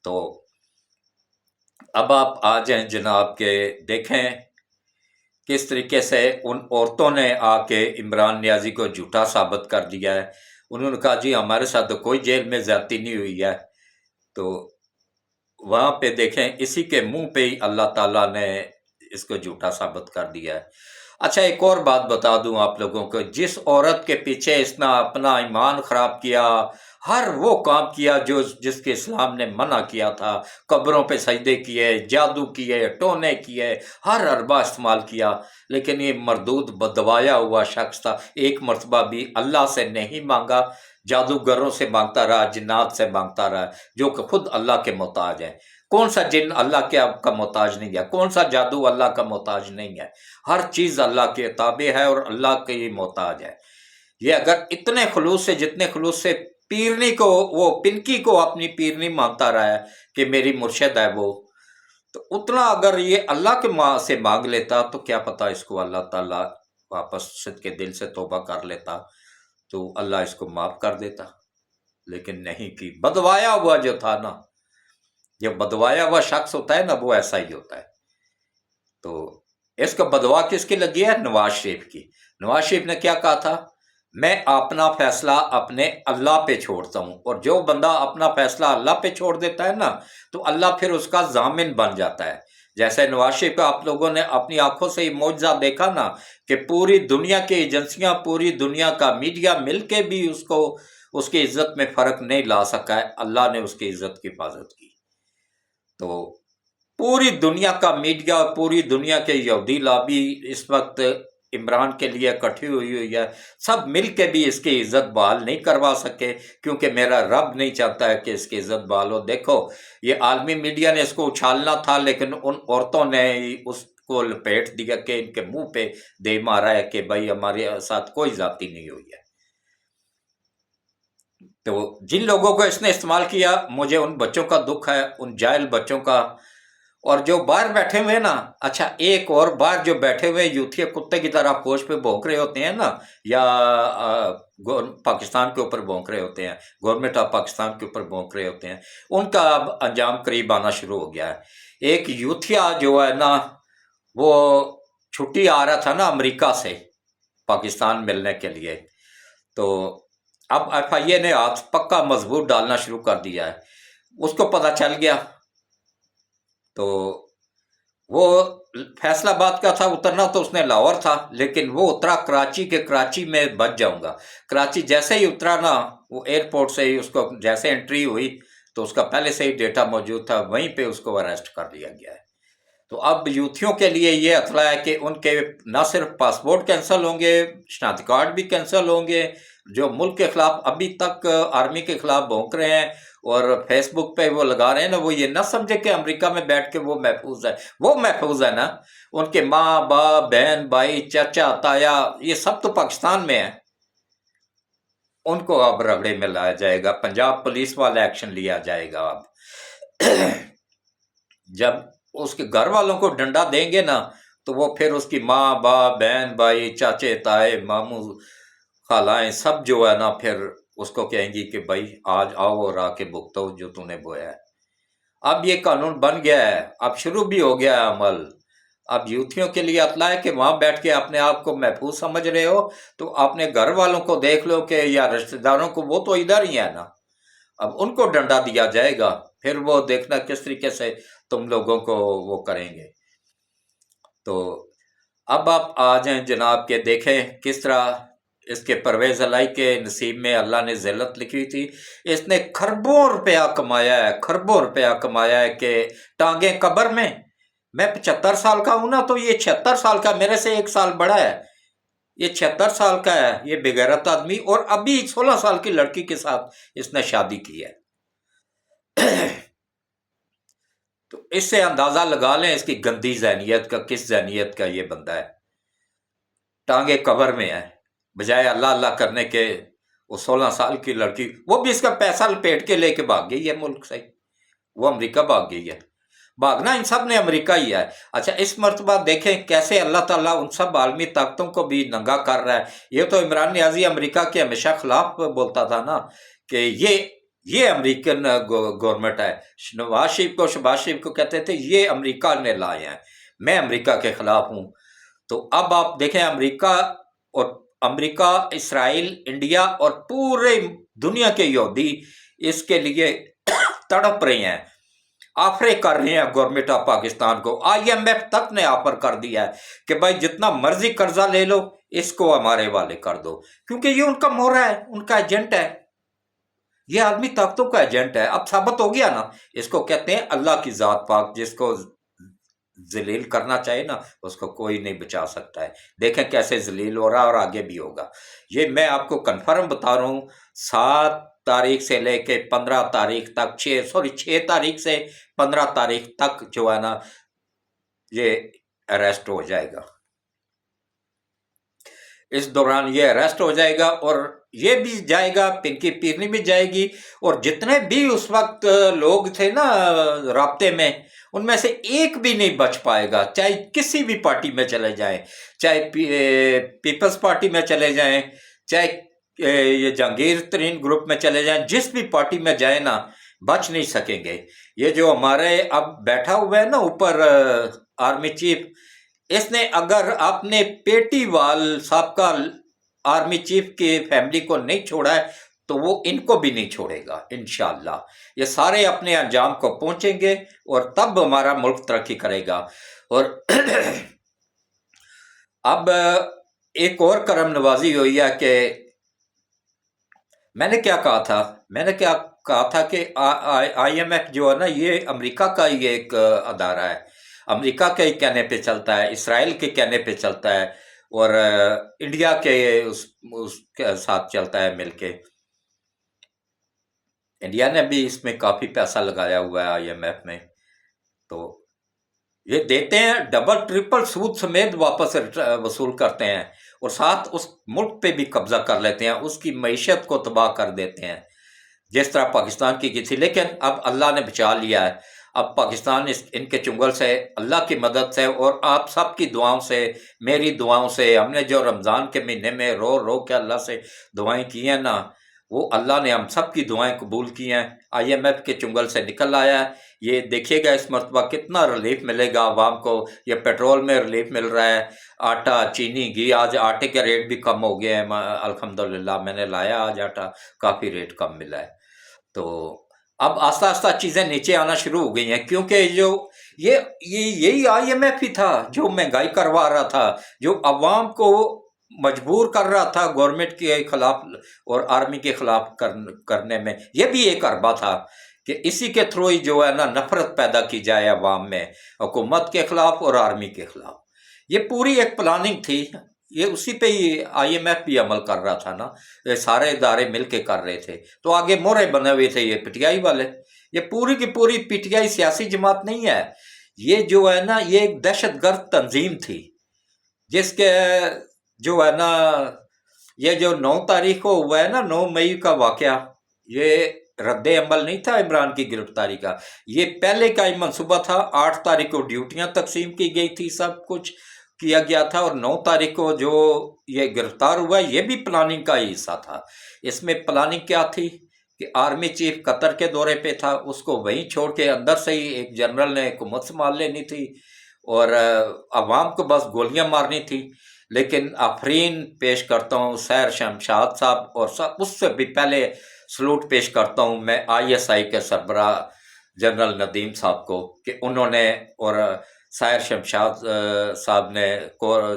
तो अब आप आ जाएं जनाब के, देखें किस तरीके से उन औरतों ने आके इमरान नियाजी को झूठा साबित कर दिया है। उन्होंने कहा जी हमारे साथ तो कोई जेल में ज्यादती नहीं हुई है। तो वहाँ पे देखें इसी के मुंह पे ही अल्लाह ताला ने इसको झूठा साबित कर दिया है। अच्छा एक और बात बता दूं आप लोगों को, जिस औरत के पीछे इसने अपना ईमान खराब किया, हर वो काम किया जो जिसके इस्लाम ने मना किया था, कब्रों पे सजदे किए, जादू किए, टोने किए, हर अरबा इस्तेमाल किया, लेकिन ये मरदूद बदवाया हुआ शख्स था। एक मरतबा भी अल्लाह से नहीं मांगा, जादूगरों से मांगता रहा, जिन्नात से मांगता रहा, जो कि खुद अल्लाह के मोहताज है। कौन सा जिन अल्लाह के आपका मोहताज नहीं है, कौन सा जादू अल्लाह का मोहताज नहीं है। हर चीज़ अल्लाह के ताबे है और अल्लाह के ही मोहताज है। ये अगर इतने खलूस से, जितने खलूस से पीरनी को, वो पिनकी को अपनी पीरनी मानता रहा है कि मेरी मुर्शिद है वो, तो उतना अगर ये अल्लाह के माँ से मांग लेता तो क्या पता इसको अल्लाह ताला वापस सिद्के दिल से तौबा कर लेता तो अल्लाह इसको माफ कर देता। लेकिन नहीं की, बदवाया हुआ जो था ना, जो बदवाया हुआ शख्स होता है ना, वो ऐसा ही होता है। तो इसका बदवा किसकी लगी है? नवाज शरीफ की। नवाज शरीफ ने क्या कहा था? मैं अपना फैसला अपने अल्लाह पे छोड़ता हूँ, और जो बंदा अपना फैसला अल्लाह पे छोड़ देता है ना, तो अल्लाह फिर उसका जामिन बन जाता है। जैसे नवाज शरीफ का आप लोगों ने अपनी आंखों से ही मौजज़ा देखा ना, कि पूरी दुनिया की एजेंसियां, पूरी दुनिया का मीडिया मिलके भी उसको, उसकी इज्जत में फर्क नहीं ला सका है। अल्लाह ने उसकी इज्जत की हिफाजत की। तो पूरी दुनिया का मीडिया, पूरी दुनिया के यहूदी लॉबी इस वक्त इमरान के लिए इकट्ठी हुई हुई है। सब मिल के भी इसकी इज्जत बहाल नहीं करवा सके, क्योंकि मेरा रब नहीं चाहता है कि इसकी इज्जत बहाल हो। देखो ये आलमी मीडिया ने इसको उछालना था, लेकिन उन औरतों ने उसको लपेट दिया कि इनके मुंह पे दे मारा है कि भाई हमारे साथ कोई जाती नहीं हुई है। तो जिन लोगों को इसने इस्तेमाल किया, मुझे उन बच्चों का दुख है, उन जाहिल बच्चों का। और जो बाहर बैठे हुए ना, अच्छा एक और, बाहर जो बैठे हुए यूथिया कुत्ते की तरह पोश पे भौंक रहे होते हैं ना, या पाकिस्तान के ऊपर भौंक रहे होते हैं, गवर्नमेंट ऑफ पाकिस्तान के ऊपर भौंक रहे होते हैं, उनका अब अंजाम करीब आना शुरू हो गया है। एक यूथिया जो है ना, वो छुट्टी आ रहा था ना अमेरिका से पाकिस्तान मिलने के लिए, तो अब FIA ने हाथ पक्का मजबूत डालना शुरू कर दिया है। उसको पता चल गया, तो वो फैसला बात का था, उतरना तो उसने लाहौर था, लेकिन वो उतरा कराची के, कराची में बच जाऊंगा। कराची जैसे ही उतरा ना, वो एयरपोर्ट से ही उसको जैसे एंट्री हुई तो उसका पहले से ही डेटा मौजूद था, वहीं पे उसको अरेस्ट कर लिया गया है। तो अब यूथियों के लिए ये अतला है कि उनके न सिर्फ पासपोर्ट कैंसिल होंगे, शनाख्ती कार्ड भी कैंसिल होंगे। जो मुल्क के खिलाफ अभी तक आर्मी के खिलाफ भौंक रहे हैं और फेसबुक पे वो लगा रहे हैं ना, वो ये ना समझे कि अमेरिका में बैठ के वो महफूज है। वो महफूज है ना, उनके माँ बाप बहन भाई चाचा ताया ये सब तो पाकिस्तान में है। उनको अब रगड़े में लाया जाएगा, पंजाब पुलिस वाला एक्शन लिया जाएगा। अब जब उसके घर वालों को डंडा देंगे ना, तो वो फिर उसकी माँ बाप बहन भाई चाचे ताए मामू खालाएं सब जो है ना, फिर उसको कहेंगी कि भाई आज आओ और आके भुगतो जो तूने बोया है। अब ये कानून बन गया है, अब शुरू भी हो गया है अमल। अब यूथियों के लिए अतला है कि वहां बैठ के अपने आप को महफूज समझ रहे हो तो अपने घर वालों को देख लो कि या रिश्तेदारों को, वो तो इधर ही है ना। अब उनको डंडा दिया जाएगा, फिर वो देखना किस तरीके से तुम लोगों को वो करेंगे। तो अब आप आ जाएं जनाब के, देखें किस तरह इसके परवेज अलाई के नसीब में अल्लाह ने जिल्लत लिखी हुई थी। इसने खरबों रुपया कमाया है, खरबों रुपया कमाया है कि टांगे कब्र में। मैं 75 साल का हूं ना, तो ये 76 साल का मेरे से 1 साल बड़ा है। ये 76 साल का है, ये बेगैरत आदमी, और अभी 16 साल की लड़की के साथ इसने शादी की है। तो इससे अंदाजा लगा लें इसकी गंदी ज़हनियत का, किस ज़हनियत का ये बंदा है। टांगे कब्र में है, बजाय अल्लाह अल्लाह करने के। वो 16 साल की लड़की, वो भी इसका पैसा लपेट के लेके भाग गई है मुल्क से। वो अमेरिका भाग गई है। भागना इन सब ने अमेरिका ही है। अच्छा, इस मर्तबा देखें कैसे अल्लाह ताला उन सब आलमी ताकतों को भी नंगा कर रहा है। ये तो इमरान नियाजी अमेरिका के हमेशा खिलाफ बोलता था ना कि ये अमेरिकन गवर्नमेंट है। शहबाज शरीफ को कहते थे ये अमेरिका ने लाए हैं, मैं अमेरिका के खिलाफ हूं। तो अब आप देखें अमेरिका, इसराइल, इंडिया और पूरे दुनिया के यहूदी इसके लिए तड़प रहे हैं, ऑफर कर रहे हैं गवर्नमेंट ऑफ पाकिस्तान को। IMF तक ने ऑफर कर दिया है कि भाई जितना मर्जी कर्जा ले लो, इसको हमारे वाले कर दो, क्योंकि ये उनका मोहरा है, उनका एजेंट है, ये आदमी ताकतों का एजेंट है। अब साबित हो गया ना, इसको कहते हैं अल्लाह की जात पाक। जिसको जलील करना चाहिए ना, उसको कोई नहीं बचा सकता है। देखें कैसे जलील हो रहा है और आगे भी होगा। ये मैं आपको कंफर्म बता रहा हूँ, 7 तारीख से लेके 15 तारीख तक, 6 तारीख से 15 तारीख तक जो है ना, ये अरेस्ट हो जाएगा। इस दौरान ये अरेस्ट हो जाएगा और ये भी जाएगा, पिंकी पीरनी भी जाएगी, और जितने भी उस वक्त लोग थे ना राब्ते में, उनमें से एक भी नहीं बच पाएगा। चाहे किसी भी पार्टी में चले जाएं, चाहे पीपल्स पार्टी में चले जाएं, चाहे ये जहांगीर तरीन ग्रुप में चले जाएं, जिस भी पार्टी में जाए ना, बच नहीं सकेंगे। ये जो हमारे अब बैठा हुआ है ना ऊपर आर्मी चीफ, इसने अगर आपने पेटीवाल साहब का आर्मी चीफ की फैमिली को नहीं छोड़ा है, तो वो इनको भी नहीं छोड़ेगा इंशाअल्लाह। ये सारे अपने अंजाम को पहुंचेंगे और तब हमारा मुल्क तरक्की करेगा। और अब एक और करम नवाजी हुई है कि मैंने क्या कहा था कि IMF जो है ना, ये अमेरिका का ही एक अदारा है, अमेरिका के कहने पे चलता है, इसराइल के कहने पे चलता है, और इंडिया के उसके साथ चलता है मिलके। इंडिया ने भी इसमें काफ़ी पैसा लगाया हुआ है IMF में। तो ये देते हैं, डबल ट्रिपल सूद समेत वापस वसूल करते हैं, और साथ उस मुल्क पे भी कब्जा कर लेते हैं, उसकी मईशत को तबाह कर देते हैं, जिस तरह पाकिस्तान की थी। लेकिन अब अल्लाह ने बचा लिया है। अब पाकिस्तान इनके चुंगल से, अल्लाह की मदद से और आप सब की दुआओं से, मेरी दुआओं से, हमने जो रमज़ान के महीने में रो रो के अल्लाह से दुआएं की हैं ना, वो अल्लाह ने हम सब की दुआएं कबूल की हैं। IMF के चुंगल से निकल आया है। ये देखिएगा इस मरतबा कितना रिलीफ मिलेगा आवाम को। ये पेट्रोल में रिलीफ मिल रहा है, आटा, चीनी, घी। आज आटे के रेट भी कम हो गए हैं अल्हम्दुलिल्लाह, मैंने लाया आज आटा, काफ़ी रेट कम मिला है। तो अब आस्ता आस्ता चीज़ें नीचे आना शुरू हो गई हैं, क्योंकि जो यही IMF ही था जो महंगाई करवा रहा था, जो अवाम को मजबूर कर रहा था गवर्नमेंट के खिलाफ और आर्मी के खिलाफ करने में। ये भी एक अरबा था कि इसी के थ्रू ही जो है ना नफरत पैदा की जाए अवाम में, हुकूमत के खिलाफ और आर्मी के खिलाफ। ये पूरी एक प्लानिंग थी, ये उसी पे ही IMF भी अमल कर रहा था ना, ये सारे इदारे मिल के कर रहे थे। तो आगे मोहरे बने हुए थे ये PTI वाले। ये पूरी की पूरी PTI सियासी जमात नहीं है, ये जो है ना ये एक दहशतगर्द तंजीम थी, जिसके जो है ना ये जो 9 तारीख को हुआ है ना, 9 मई का वाकया, ये रद्द अमल नहीं था इमरान की गिरफ्तारी का, ये पहले का ही मंसूबा था। 8 तारीख को ड्यूटियां तकसीम की गई थी, सब कुछ किया गया था, और 9 तारीख को जो ये गिरफ्तार हुआ ये भी प्लानिंग का ही हिस्सा था। इसमें प्लानिंग क्या थी कि आर्मी चीफ कतर के दौरे पे था, उसको वहीं छोड़ के अंदर से ही एक जनरल ने हुकूमत संभाल लेनी थी और अवाम को बस गोलियां मारनी थी। लेकिन आफरीन पेश करता हूँ सैर शमशाद साहब, और सब उससे भी पहले सलूट पेश करता हूँ मैं ISI के सरबराह जनरल नदीम साहब को कि उन्होंने, और सैर शमशाद साहब ने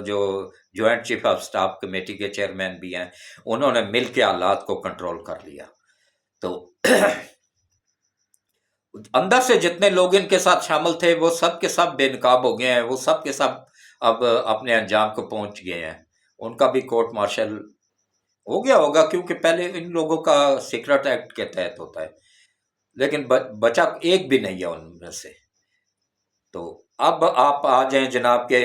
जो joint chief of staff committee के चेयरमैन भी हैं, उन्होंने मिल के हालात को कंट्रोल कर लिया। तो अंदर से जितने लोग इनके साथ शामिल थे वो सब के सब बेनकाब हो गए हैं, वो सब के सब अब अपने अंजाम को पहुंच गए हैं। उनका भी कोर्ट मार्शल हो गया होगा, क्योंकि पहले इन लोगों का सीक्रेट एक्ट के तहत होता है, लेकिन बचा एक भी नहीं है उनमें से। तो अब आप आ जाएं जनाब के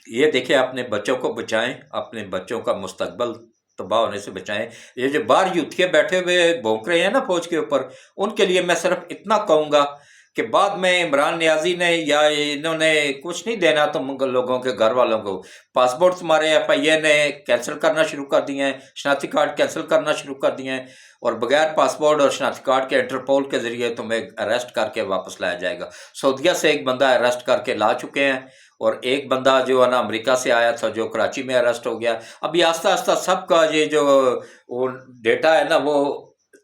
ये देखिए, अपने बच्चों को बचाएं, अपने बच्चों का मुस्तकबल तबाह होने से बचाएं। ये जो बाहर यूथिया बैठे हुए भौंक रहे हैं ना फौज के ऊपर, उनके लिए मैं सिर्फ इतना कहूँगा कि बाद में इमरान नियाजी ने या इन्होंने कुछ नहीं देना तुम लोगों के घर वालों को। पासपोर्ट तुम्हारे FIA ने कैंसिल करना शुरू कर दिए हैं, शनाख्ती कार्ड कैंसिल करना शुरू कर दिए हैं, और बगैर पासपोर्ट और शनाख्ती कार्ड के इंटरपोल के जरिए तुम्हें अरेस्ट करके वापस लाया जाएगा। सऊदीया से एक बंदा अरेस्ट करके ला चुके हैं, और एक बंदा जो है ना अमेरिका से आया था जो कराची में अरेस्ट हो गया। अभी आस्ता आस्ता सबका ये जो वो डेटा है ना वो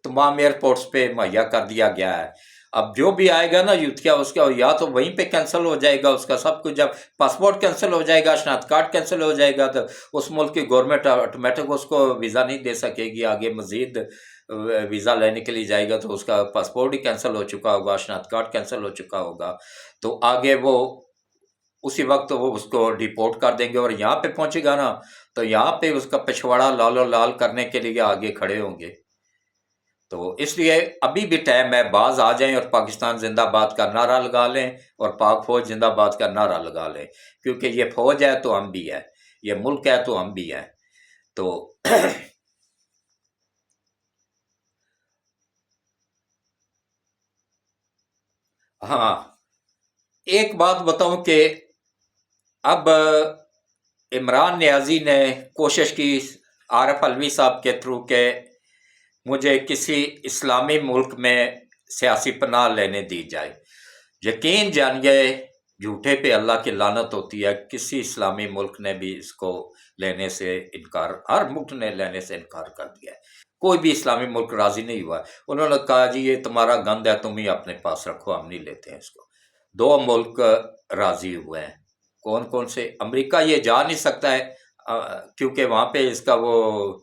तमाम एयरपोर्ट्स पे मुहैया कर दिया गया है। अब जो भी आएगा ना यूथिया, उसका या तो वहीं पे कैंसिल हो जाएगा उसका सब कुछ। जब पासपोर्ट कैंसिल हो जाएगा, शनाख्ती कार्ड कैंसिल हो जाएगा, तो उस मुल्क की गवर्नमेंट ऑटोमेटिक उसको वीज़ा नहीं दे सकेगी। आगे मजीद वीज़ा लेने के लिए जाएगा तो उसका पासपोर्ट ही कैंसिल हो चुका होगा, शनाख्ती कार्ड कैंसिल हो चुका होगा, तो आगे वो उसी वक्त वो उसको डिपोर्ट कर देंगे। और यहाँ पे पहुंचेगा ना तो यहाँ पे उसका पिछवाड़ा लालो लाल करने के लिए आगे खड़े होंगे। तो इसलिए अभी भी टाइम है, बाज आ जाएं और पाकिस्तान जिंदाबाद का नारा लगा लें और पाक फौज जिंदाबाद का नारा लगा लें, क्योंकि ये फौज है तो हम भी है, ये मुल्क है तो हम भी हैं। तो हाँ, एक बात बताऊं कि अब इमरान नियाजी ने कोशिश की आरिफ अलवी साहब के थ्रू के मुझे किसी इस्लामी मुल्क में सियासी पनाह लेने दी जाए। यकीन जानिए, झूठे पे अल्लाह की लानत होती है। किसी इस्लामी मुल्क ने भी इसको लेने से इनकार, हर मुल्क ने लेने से इनकार कर दिया है। कोई भी इस्लामी मुल्क राजी नहीं हुआ। उन्होंने कहा जी ये तुम्हारा गंद है, तुम ही अपने पास रखो, हम नहीं लेते हैं इसको। 2 मुल्क राजी हुए हैं। कौन कौन से? अमेरिका ये जा नहीं सकता है क्योंकि वहाँ पे इसका वो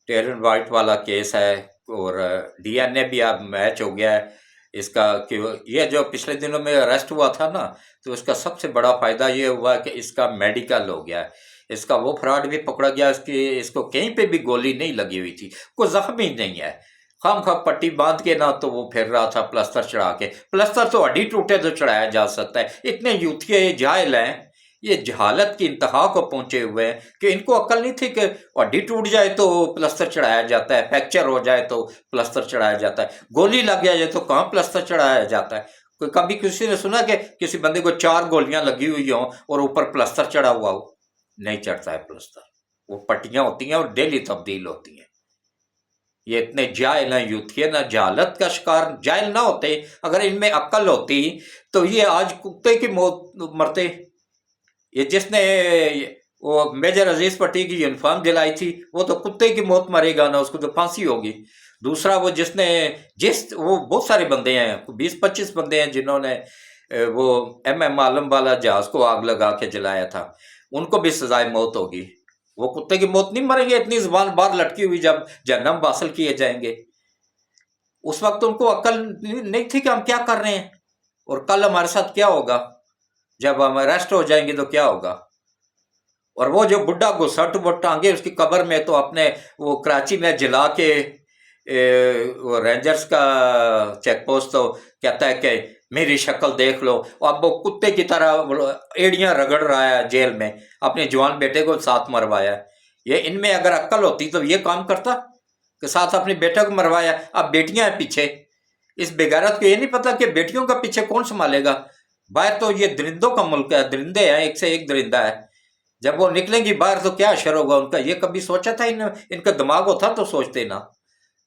टेरन वाइट वाला केस है, और DNA भी अब मैच हो गया है इसका। कि ये जो पिछले दिनों में अरेस्ट हुआ था ना, तो इसका सबसे बड़ा फ़ायदा ये हुआ कि इसका मेडिकल हो गया है। इसका वो फ्रॉड भी पकड़ा गया, इसको कहीं पे भी गोली नहीं लगी हुई थी, कोई जख्म ही नहीं है। खाम खा पट्टी बांध के ना तो वो फिर रहा था प्लस्तर चढ़ा के। प्लस्तर तो हड्डी टूटे तो चढ़ाया जा सकता है। इतने यूथिया ये जाहिल हैं, ये जहालत की इंतहा को पहुंचे हुए हैं कि इनको अक्ल नहीं थी कि हड्डी टूट जाए तो प्लस्तर चढ़ाया जाता है, फ्रैक्चर हो जाए तो प्लस्तर चढ़ाया जाता है, गोली लग जाए तो कहाँ प्लस्तर चढ़ाया जाता है। कोई कभी किसी ने सुना कि किसी बंदे को 4 गोलियां लगी हुई हों और ऊपर प्लस्तर चढ़ा हुआ हो? नहीं चढ़ता है प्लस्तर, वो पट्टियां होती हैं और डेली तब्दील होती हैं। ये इतने जाहिल हैं यूथिया, ना जहालत का शिकार, जाहिल ना होते, अगर इनमें अक्ल होती तो ये आज कुत्ते की मौत मरते। ये जिसने वो मेजर अजीज पट्टी की यूनिफॉर्म जलाई थी वो तो कुत्ते की मौत मरेगा ना, उसको तो फांसी होगी। दूसरा वो वो बहुत सारे बंदे हैं, 20-25 बंदे हैं जिन्होंने वो MM आलम वाला जहाज को आग लगा के जलाया था, उनको भी सजाए मौत होगी। वो कुत्ते की मौत नहीं मरेंगे इतनी जुबान बाहर लटकी हुई जब जहन्नम हासिल किए जाएंगे। उस वक्त उनको अक्ल नहीं थी कि हम क्या कर रहे हैं और कल हमारे साथ क्या होगा, जब हम अरेस्ट हो जाएंगे तो क्या होगा। और वो जो बुढ़ा घुसट वो टांगे उसकी कब्र में, तो अपने वो कराची में जला के वो रेंजर्स का चेक पोस्ट तो कहता है कि मेरी शक्ल देख लो। अब वो कुत्ते की तरह एड़ियां रगड़ रहा है जेल में, अपने जवान बेटे को साथ मरवाया। ये इनमें अगर अक्ल होती तो ये काम करता कि साथ अपने बेटे को मरवाया। अब बेटियां हैं पीछे, इस बेगैरत को ये नहीं पता कि बेटियों का पीछे कौन संभालेगा। बाहर तो ये दरिंदों का मुल्क है, दरिंदे हैं, एक से एक दरिंदा है। जब वो निकलेंगी बाहर तो क्या असर होगा उनका, ये कभी सोचा था? इनका दिमाग होता तो सोचते ना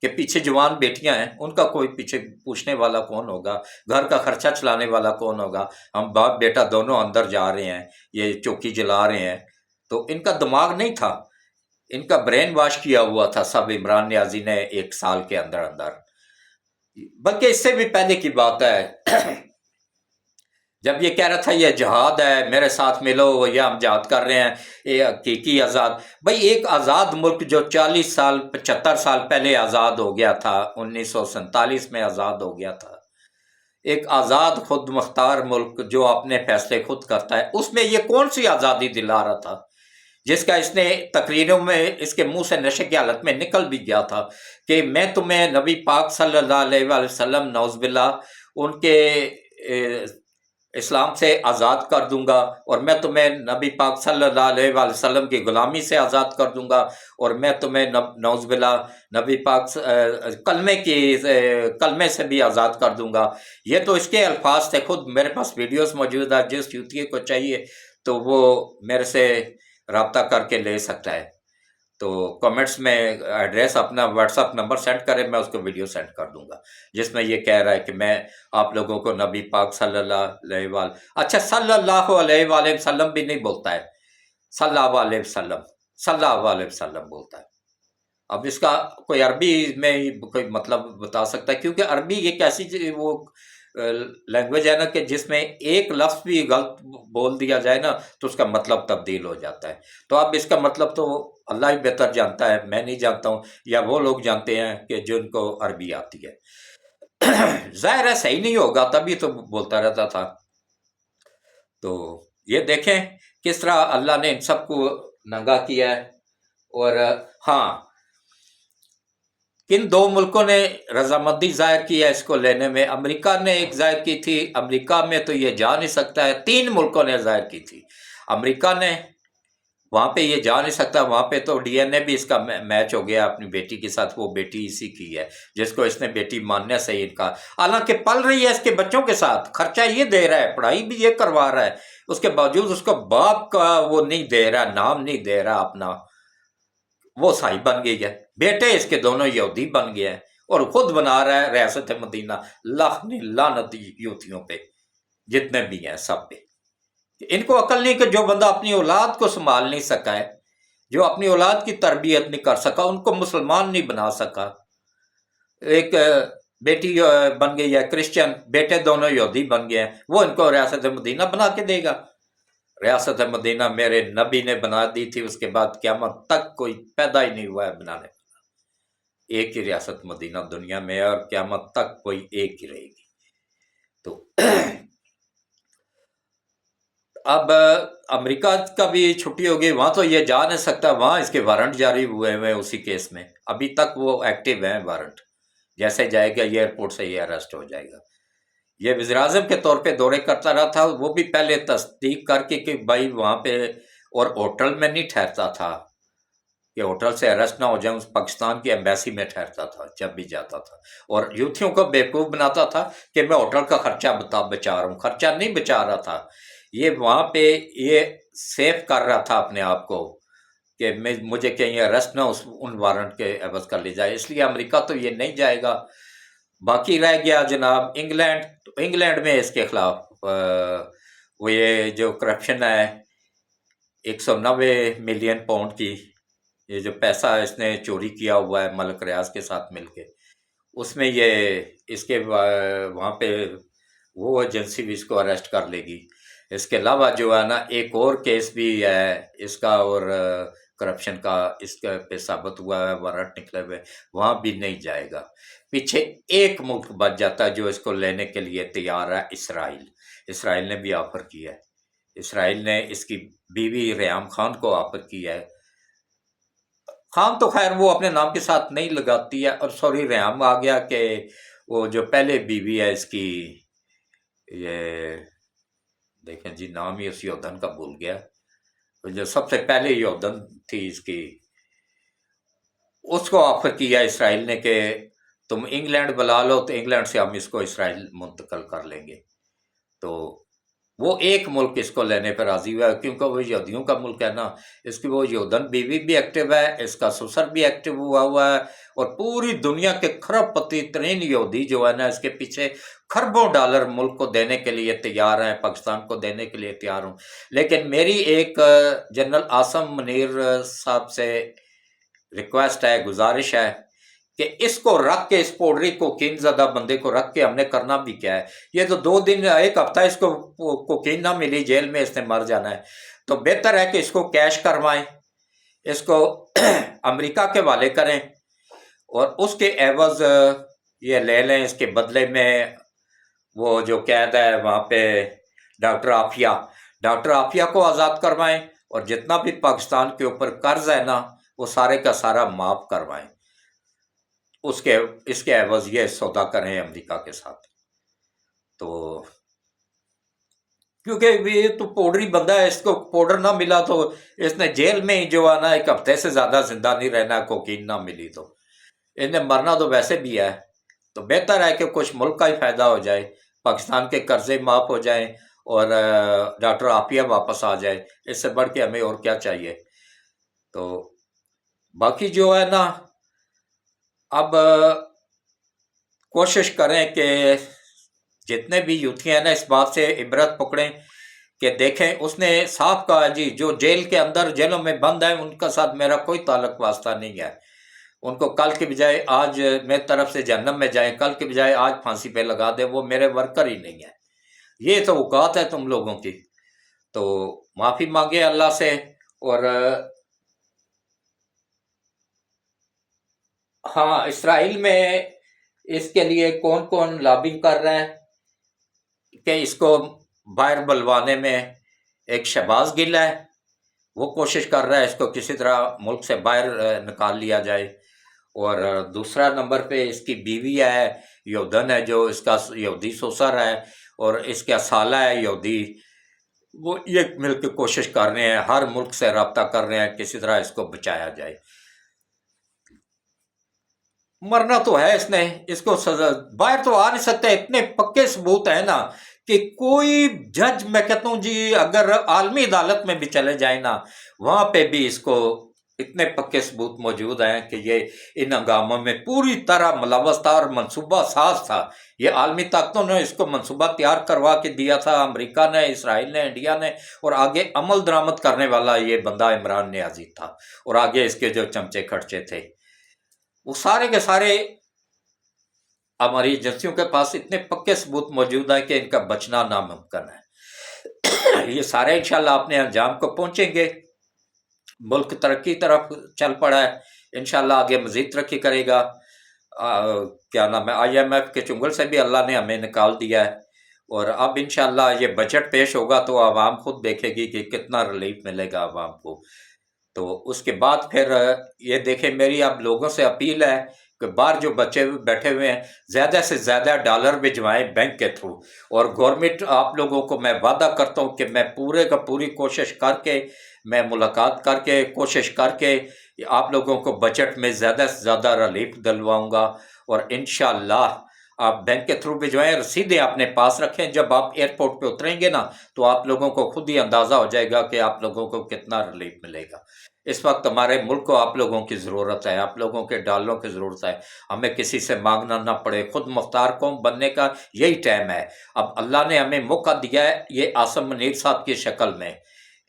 कि पीछे जवान बेटियां हैं, उनका कोई पीछे पूछने वाला कौन होगा, घर का खर्चा चलाने वाला कौन होगा। हम बाप बेटा दोनों अंदर जा रहे हैं, ये चौकी जला रहे हैं, तो इनका दिमाग नहीं था, इनका ब्रेन वॉश किया हुआ था सब इमरान नियाजी ने 1 साल के अंदर अंदर। बल्कि इससे भी पहले की बात है जब ये कह रहा था ये जहाद है, मेरे साथ मिलो, ये हम जहाद कर रहे हैं, ये हकीकी आज़ाद। भाई एक आज़ाद मुल्क जो 40 साल 75 साल पहले आज़ाद हो गया था, 1947 में आज़ाद हो गया था, एक आज़ाद खुद मुख्तार मुल्क जो अपने फैसले खुद करता है, उसमें ये कौन सी आज़ादी दिला रहा था जिसका इसने तकरीरों में इसके मुंह से नशे की हालत में निकल भी गया था कि मैं तुम्हें नबी पाक सल्लल्लाहु अलैहि वसल्लम नौज़बिल्ला उनके इस्लाम से आज़ाद कर दूंगा, और मैं तुम्हें नबी पाक सल्लल्लाहु अलैहि वसल्लम की ग़ुलामी से आज़ाद कर दूंगा, और मैं तुम्हें नौज़बिल्ला नबी पाक कलमे से भी आज़ाद कर दूंगा। ये तो इसके अल्फाज थे। खुद मेरे पास वीडियोस मौजूद है, जिस यूती को चाहिए तो वो मेरे से रब्ता करके ले सकता है। तो कमेंट्स में एड्रेस अपना व्हाट्सअप नंबर सेंड करें, मैं उसको वीडियो सेंड कर दूंगा जिसमें ये कह रहा है कि मैं आप लोगों को नबी पाक सल्लल्लाहु अलैहि वसल्लम भी नहीं बोलता है, सल्लल्लाहु अलैहि वसल्लम बोलता है। अब इसका कोई अरबी में कोई मतलब बता सकता है, क्योंकि अरबी एक ऐसी वो लैंग्वेज है ना कि जिसमें एक लफ्ज़ भी गलत बोल दिया जाए ना तो उसका मतलब तब्दील हो जाता है। तो अब इसका मतलब तो अल्लाह ही बेहतर जानता है, मैं नहीं जानता हूँ, या वो लोग जानते हैं कि जिनको अरबी आती है। ज़ाहिर है सही नहीं होगा, तभी तो बोलता रहता था। तो ये देखें किस तरह अल्लाह ने इन सबको नंगा किया है। और हाँ, किन 2 मुल्कों ने रजामंदी जाहिर की है इसको लेने में? अमेरिका ने एक जाहिर की थी, अमेरिका में तो ये जा नहीं सकता है। 3 मुल्कों ने जाहिर की थी। अमेरिका ने, वहाँ पे ये जा नहीं सकता, वहाँ पे तो DNA भी इसका मैच हो गया अपनी बेटी के साथ, वो बेटी इसी की है जिसको इसने बेटी मानने से ही इनका, हालांकि पल रही है इसके बच्चों के साथ, खर्चा ये दे रहा है, पढ़ाई भी ये करवा रहा है, उसके बावजूद उसको बाप का वो नहीं दे रहा, नाम नहीं दे रहा अपना, वो साई बन गई है। बेटे इसके दोनों यहूदी बन गए हैं और खुद बना रहा है रियासत मदीना। लानती यूथियों पे जितने भी हैं सब पे। इनको अकल नहीं कि जो बंदा अपनी औलाद को संभाल नहीं सका है, जो अपनी औलाद की तरबियत नहीं कर सका, उनको मुसलमान नहीं बना सका। एक बेटी बन गई है क्रिश्चियन, बेटे दोनों यहूदी बन गए हैं, वो इनको रियासत मदीना बना के देगा। रियासत मदीना मेरे नबी ने बना दी थी, उसके बाद क़यामत तक कोई पैदा ही नहीं हुआ है बनाने वाला। एक ही रियासत मदीना दुनिया में है और क़यामत तक कोई एक ही रहेगी। तो अब अमेरिका का भी छुट्टी होगी, वहाँ तो ये जा नहीं सकता, वहाँ इसके वारंट जारी हुए हैं उसी केस में, अभी तक वो एक्टिव हैं वारंट। जैसे जाएगा ये एयरपोर्ट से ये अरेस्ट हो जाएगा। ये वज़ीर-ए-आज़म के तौर पे दौरे करता रहा था, वो भी पहले तस्दीक करके कि भाई वहाँ पे, और होटल में नहीं ठहरता था कि होटल से अरेस्ट ना हो जाए, उस पाकिस्तान की एम्बेसी में ठहरता था जब भी जाता था, और यूथियों को बेवकूफ़ बनाता था कि मैं होटल का खर्चा बचा रहा हूँ। खर्चा नहीं बचा रहा था, ये वहाँ पे ये सेफ कर रहा था अपने आप को कि मुझे कहीं अरेस्ट ना उन वारंट के एवज कर ले जाए, इसलिए अमेरिका तो ये नहीं जाएगा। बाकी रह गया जनाब इंग्लैंड, तो इंग्लैंड में इसके खिलाफ वो ये जो करप्शन है 190 मिलियन पाउंड की, ये जो पैसा इसने चोरी किया हुआ है मलिक रियाज के साथ मिलके, اس میں یہ اس کے وہاں پہ وہ ایجنسی بھی اس کو اریسٹ کر لے گی۔ اس کے علاوہ جو ہے نا ایک اور کیس بھی ہے اس کا، اور کرپشن کا اس کے پہ ثابت ہوا ہے، وارنٹ نکلے ہوئے، وہاں بھی نہیں جائے گا۔ پیچھے ایک ملک بچ جاتا ہے جو اس کو لینے کے لیے تیار ہے، اسرائیل۔ اسرائیل نے بھی آفر کیا ہے، اسرائیل نے اس کی بیوی ریحام خان کو آفر کیا ہے۔ خان تو خیر وہ اپنے نام کے ساتھ نہیں لگاتی ہے، اور سوری ریحام آ گیا کہ وہ جو پہلے بیوی ہے اس کی، یہ دیکھیں جی نام ہی اس یودھن کا بھول گیا، جو سب سے پہلے یودھن تھی اس کی، اس کو آفر کیا اسرائیل نے کہ تم انگلینڈ بلا لو تو انگلینڈ سے ہم اس کو اسرائیل منتقل کر لیں گے۔ تو وہ ایک ملک اس کو لینے پر راضی ہوا ہے، کیونکہ وہ یہودیوں کا ملک ہے نا۔ اس کی وہ یودھن بیوی بھی ایکٹیو ہے، اس کا سسر بھی ایکٹیو ہوا ہے، اور پوری دنیا کے کھرب پتی ترین یہودی جو ہے نا اس کے پیچھے کھربوں ڈالر ملک کو دینے کے لیے تیار ہیں، پاکستان کو دینے کے لیے تیار ہوں۔ لیکن میری ایک جنرل عاصم منیر صاحب سے ریکویسٹ ہے، گزارش ہے کہ اس کو رکھ کے، اس پوڈری کوکین زدہ بندے کو رکھ کے ہم نے کرنا بھی کیا ہے؟ یہ تو 2 دن ایک ہفتہ اس کو کوکین نہ ملی، جیل میں اس نے مر جانا ہے۔ تو بہتر ہے کہ اس کو کیش کروائیں، اس کو امریکہ کے حوالے کریں، اور اس کے عوض یہ لے لیں، اس کے بدلے میں وہ جو قید ہے وہاں پہ ڈاکٹر عافیہ کو آزاد کروائیں، اور جتنا بھی پاکستان کے اوپر قرض ہے نا وہ سارے کا سارا معاف کروائیں۔ اس کے عوض یہ سودا کریں امریکہ کے ساتھ۔ تو کیونکہ یہ تو پوڈری بندہ ہے، اس کو پاؤڈر نہ ملا تو اس نے جیل میں ہی جو ہے نا 1 ہفتے سے زیادہ زندہ نہیں رہنا، کوکین نہ ملی تو انہیں مرنا تو ویسے بھی ہے۔ تو بہتر ہے کہ کچھ ملک کا ہی فائدہ ہو جائے، پاکستان کے قرضے معاف ہو جائیں، اور ڈاکٹر عافیہ واپس آ جائے، اس سے بڑھ کے ہمیں اور کیا چاہیے۔ تو باقی جو ہے نا اب کوشش کریں کہ جتنے بھی یوتھی ہیں نا اس بات سے عبرت پکڑیں کہ دیکھیں اس نے صاف کہا جی جو جیل کے اندر جیلوں میں بند ہیں ان کا ساتھ میرا کوئی تعلق واسطہ نہیں ہے، ان کو کل کے بجائے آج میری طرف سے جہنم میں جائیں، کل کے بجائے آج پھانسی پہ لگا دیں، وہ میرے ورکر ہی نہیں ہے۔ یہ تو اوقات ہے تم لوگوں کی۔ تو معافی مانگے اللہ سے، اور ہاں اسرائیل میں اس کے لیے کون کون لابنگ کر رہے ہیں کہ اس کو باہر بلوانے میں؟ ایک شہباز گل ہے، وہ کوشش کر رہا ہے اس کو کسی طرح ملک سے باہر نکال لیا جائے، اور دوسرا نمبر پہ اس کی بیوی ہے یودھن ہے، جو اس کا یہودی سسر ہے، اور اس کا سالہ ہے یہودی، وہ یہ مل کے کوشش کر رہے ہیں، ہر ملک سے رابطہ کر رہے ہیں کسی طرح اس کو بچایا جائے۔ مرنا تو ہے اس نے، اس کو سزا باہر تو آ نہیں سکتا، اتنے پکے ثبوت ہیں نا کہ کوئی جج، میں کہتا ہوں جی اگر عالمی عدالت میں بھی چلے جائیں نا وہاں پہ بھی اس کو اتنے پکے ثبوت موجود ہیں کہ یہ ان ہنگاموں میں پوری طرح ملوث تھا اور منصوبہ ساز تھا۔ یہ عالمی طاقتوں نے اس کو منصوبہ تیار کروا کے دیا تھا، امریکہ نے، اسرائیل نے، انڈیا نے، اور آگے عمل درآمد کرنے والا یہ بندہ عمران نیازی تھا، اور آگے اس کے جو چمچے کھڑچے تھے وہ سارے کے سارے ہماری ایجنسیوں کے پاس اتنے پکے ثبوت موجود ہیں کہ ان کا بچنا ناممکن ہے۔ یہ سارے انشاءاللہ اپنے انجام کو پہنچیں گے، ملک ترقی طرف چل پڑا ہے، انشاءاللہ آگے مزید ترقی کرے گا۔ کیا نام ہے، IMF کے چنگل سے بھی اللہ نے ہمیں نکال دیا ہے، اور اب انشاءاللہ یہ بجٹ پیش ہوگا تو عوام خود دیکھے گی کہ کتنا ریلیف ملے گا عوام کو۔ تو اس کے بعد پھر یہ دیکھیں، میری اب لوگوں سے اپیل ہے کہ باہر جو بچے بیٹھے ہوئے ہیں زیادہ سے زیادہ ڈالر بھجوائیں بینک کے تھرو، اور گورنمنٹ آپ لوگوں کو میں وعدہ کرتا ہوں کہ میں پورے کا پوری کوشش کر کے، میں ملاقات کر کے کوشش کر کے آپ لوگوں کو بجٹ میں زیادہ سے زیادہ ریلیف دلواؤں گا، اور انشاءاللہ آپ بینک کے تھرو بھجوائیں، رسیدیں اپنے پاس رکھیں، جب آپ ایئرپورٹ پہ اتریں گے نا تو آپ لوگوں کو خود ہی اندازہ ہو جائے گا کہ آپ لوگوں کو کتنا ریلیف ملے گا۔ اس وقت ہمارے ملک کو آپ لوگوں کی ضرورت ہے، آپ لوگوں کے ڈالروں کی ضرورت ہے، ہمیں کسی سے مانگنا نہ پڑے، خود مختار قوم بننے کا یہی ٹائم ہے۔ اب اللہ نے ہمیں موقع دیا ہے، یہ عاصم منیر صاحب کی شکل میں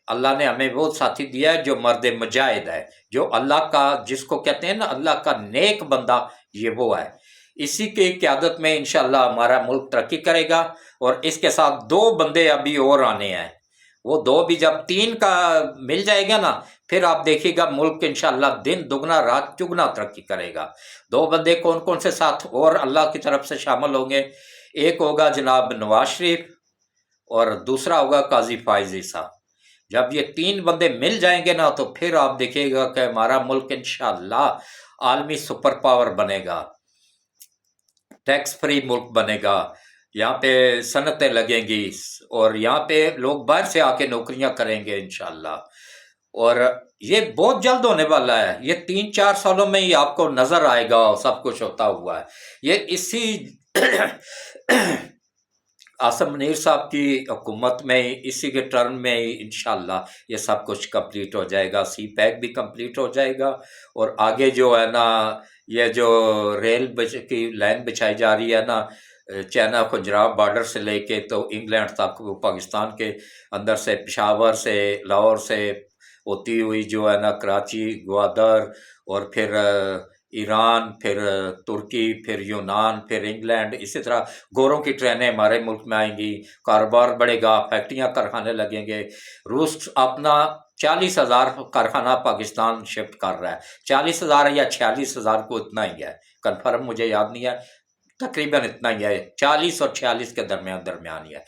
اللہ نے ہمیں وہ ساتھی دیا ہے جو مرد مجاہد ہے، جو اللہ کا، جس کو کہتے ہیں نا اللہ کا نیک بندہ، یہ وہ ہے۔ इसी की क़यादत में इंशाअल्लाह हमारा मुल्क तरक्की करेगा। और इसके साथ 2 बंदे अभी और आने हैं, वो 2 भी जब 3 का मिल जाएगा ना, फिर आप देखिएगा मुल्क इंशाअल्लाह दिन दुगना रात चुगना तरक्की करेगा। 2 बंदे कौन कौन से साथ और अल्लाह की तरफ से शामिल होंगे, एक होगा जनाब नवाज शरीफ और दूसरा होगा काजी फायजी साहब। जब ये 3 बंदे मिल जाएंगे ना, तो फिर आप देखिएगा कि हमारा मुल्क इंशाअल्लाह आलमी सुपर पावर बनेगा, टैक्स फ्री मुल्क बनेगा, यहाँ पे सनतें लगेंगी और यहाँ पे लोग बाहर से आके नौकरियां करेंगे इंशाअल्लाह। और ये बहुत जल्द होने वाला है, ये 3-4 सालों में ही आपको नजर आएगा सब कुछ होता हुआ है। ये इसी आसम मुनीर साहब की हुकूमत में, इसी के टर्म में ही इंशाअल्लाह ये सब कुछ कंप्लीट हो जाएगा। सी पैक भी कंप्लीट हो जाएगा और आगे जो है ना, ये जो रेल की लाइन बिछाई जा रही है ना, चाइना पंजाब बॉर्डर से लेके तो इंग्लैंड तक, वो पाकिस्तान के अंदर से पेशावर से लाहौर से होती हुई जो है ना कराची, ग्वादर और फिर ईरान, फिर तुर्की, फिर यूनान, फिर इंग्लैंड, इसी तरह गोरों की ट्रेनें हमारे मुल्क में आएंगी, कारोबार बढ़ेगा, फैक्ट्रियां कारखाने लगेंगे। रूस अपना 40,000 कारखाना पाकिस्तान शिफ्ट कर रहा है, 40,000 या 46,000 को, इतना ही है, कन्फर्म मुझे याद नहीं है, तकरीबन इतना ही है, 40 और 46 के दरमियान ही है।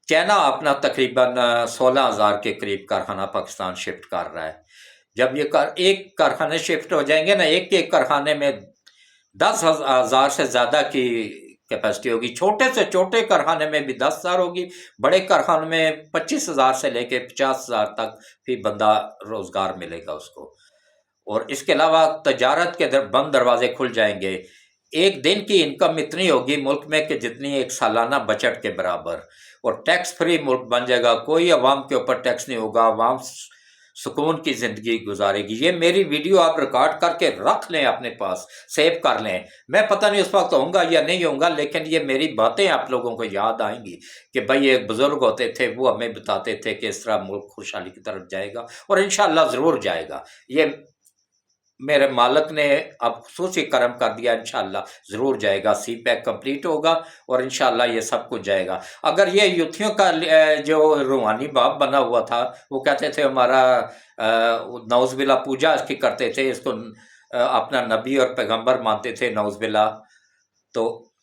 चाइना अपना तकरीबन 16,000 के करीब कारखाना पाकिस्तान शिफ्ट कर रहा है। जब ये एक कारखाने शिफ्ट हो जाएंगे ना, एक कारखाने में 10,000 से ज़्यादा की कैपेसिटी होगी, छोटे से छोटे कारखाने में भी 10,000 होगी, बड़े कारखाने में 25,000 से लेके 50,000 तक भी बंदा रोज़गार मिलेगा उसको। और इसके अलावा तजारत के बंद दरवाजे खुल जाएंगे। एक दिन की इनकम इतनी होगी मुल्क में कि जितनी एक सालाना बजट के बराबर। और टैक्स फ्री मुल्क बन जाएगा, कोई अवाम के ऊपर टैक्स नहीं होगा, अवाम सुकून की ज़िंदगी गुजारेगी। ये मेरी वीडियो आप रिकॉर्ड करके रख लें, अपने पास सेव कर लें। मैं पता नहीं उस वक्त होऊंगा या नहीं होऊंगा, लेकिन ये मेरी बातें आप लोगों को याद आएंगी कि भाई एक बुज़ुर्ग होते थे, वो हमें बताते थे कि इस तरह मुल्क खुशहाली की तरफ जाएगा, और इंशाअल्लाह ज़रूर जाएगा। ये मेरे मालिक ने अब खुसूसी करम कर दिया, इंशाअल्लाह ज़रूर जाएगा। सी पैक कंप्लीट होगा और इंशाअल्लाह ये सब कुछ जाएगा। अगर ये यूथियों का जो रूहानी बाप बना हुआ था, वो कहते थे हमारा नौज़बिल्ला पूजा इसकी करते थे, इसको अपना नबी और पैगंबर मानते थे नौज़बिल्ला, तो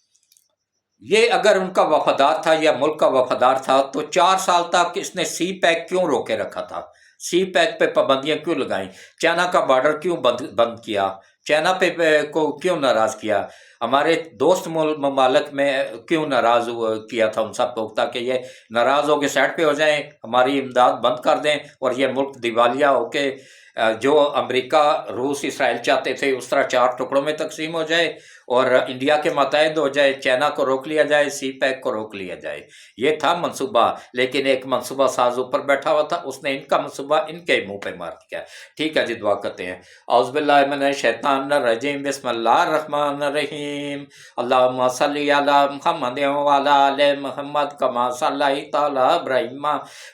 ये अगर उनका वफादार था या मुल्क का वफादार था, तो 4 साल तक इसने सी पैक क्यों रोके रखा था? सी पैक पे पाबंदियां क्यों लगाई? चाइना का बॉर्डर क्यों बंद किया? चाइना पे को क्यों नाराज़ किया? हमारे दोस्त ममालिक में क्यों नाराज़ किया था उन सब को, ताकि ये नाराज़ होकर साइड पे हो जाएं, हमारी इमदाद बंद कर दें और ये मुल्क दिवालिया होके जो अमेरिका, रूस, इसराइल चाहते थे उस तरह 4 टुकड़ों में तकसीम हो जाए और इंडिया के मुताहिद हो जाए, चाइना को रोक लिया जाए, सी पैक को रोक लिया जाए। ये था मंसूबा, लेकिन एक मंसूबा साज ऊपर बैठा हुआ था, उसने इनका मंसूबा इनके मुंह पे मार दिया। ठीक है जी, दुआ करते हैं। औज़ुबिल्लाहि मिनश शैतानिर रजीम, बिस्मिल्लाहिर रहमानिर रहीम। अल्लाहुम्मा सल्लि अला मुहम्मद व अला आलि मुहम्मद कमा सल्लैता अला इब्राहीम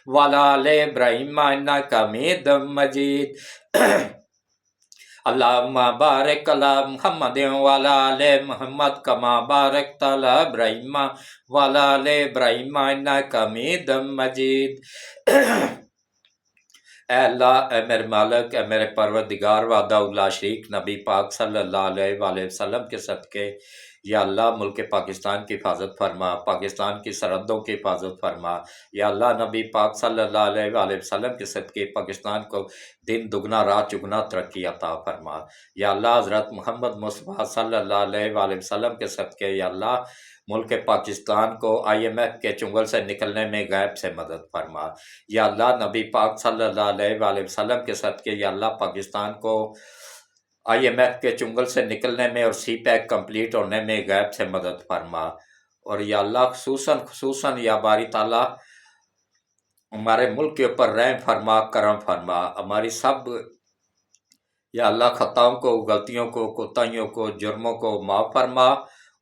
व अला आलि इब्राहीम इन्नका हमीदुम मजीद। अल्लाहुम्मा बारिक अला मुहम्मद व अला आलि मुहम्मद कमा बारकता अला इब्राहीम व अला आलि इब्राहीम इन्नका हमीदुम मजीद। ऐ अल्लाह, ऐ मेरे मालिक, ऐ मेरे परवरदिगार वादा शरीक नबी पाक सल्लल्लाहु अलैहि वसल्लम के सदके, या अल्लाह मुल्क पाकिस्तान की हिफाजत फरमा, पाकिस्तान की सरहदों की हिफाजत फरमा। या अल्लाह नबी पाक सल्लल्लाहु अलैहि वसल्लम के सदके पाकिस्तान को दिन दुगना रात चुगना तरक्की अता फरमा। या अल्लाह हज़रत मोहम्मद मुस्तफ़ा सल्लल्लाहु अलैहि वसल्लम के सदके, या अल्लाह मुल्क पाकिस्तान को IMF के चुंगल से निकलने में गैब से मदद फरमा। या अल्लाह नबी पाक सल्लल्लाहु अलैहि वसल्लम के सदके, या अल्लाह पाकिस्तान को IMF के चुंगल से निकलने में और सी पैक कम्प्लीट होने में गैब से मदद फरमा। और या अल्लाह खुसूसन या बारी ताला हमारे मुल्क के ऊपर रहम फरमा, करम फरमा, हमारी सब या अल्लाह खताओं को, गलतियों को, कोताहियों को, जुर्मों को माफ़ फरमा।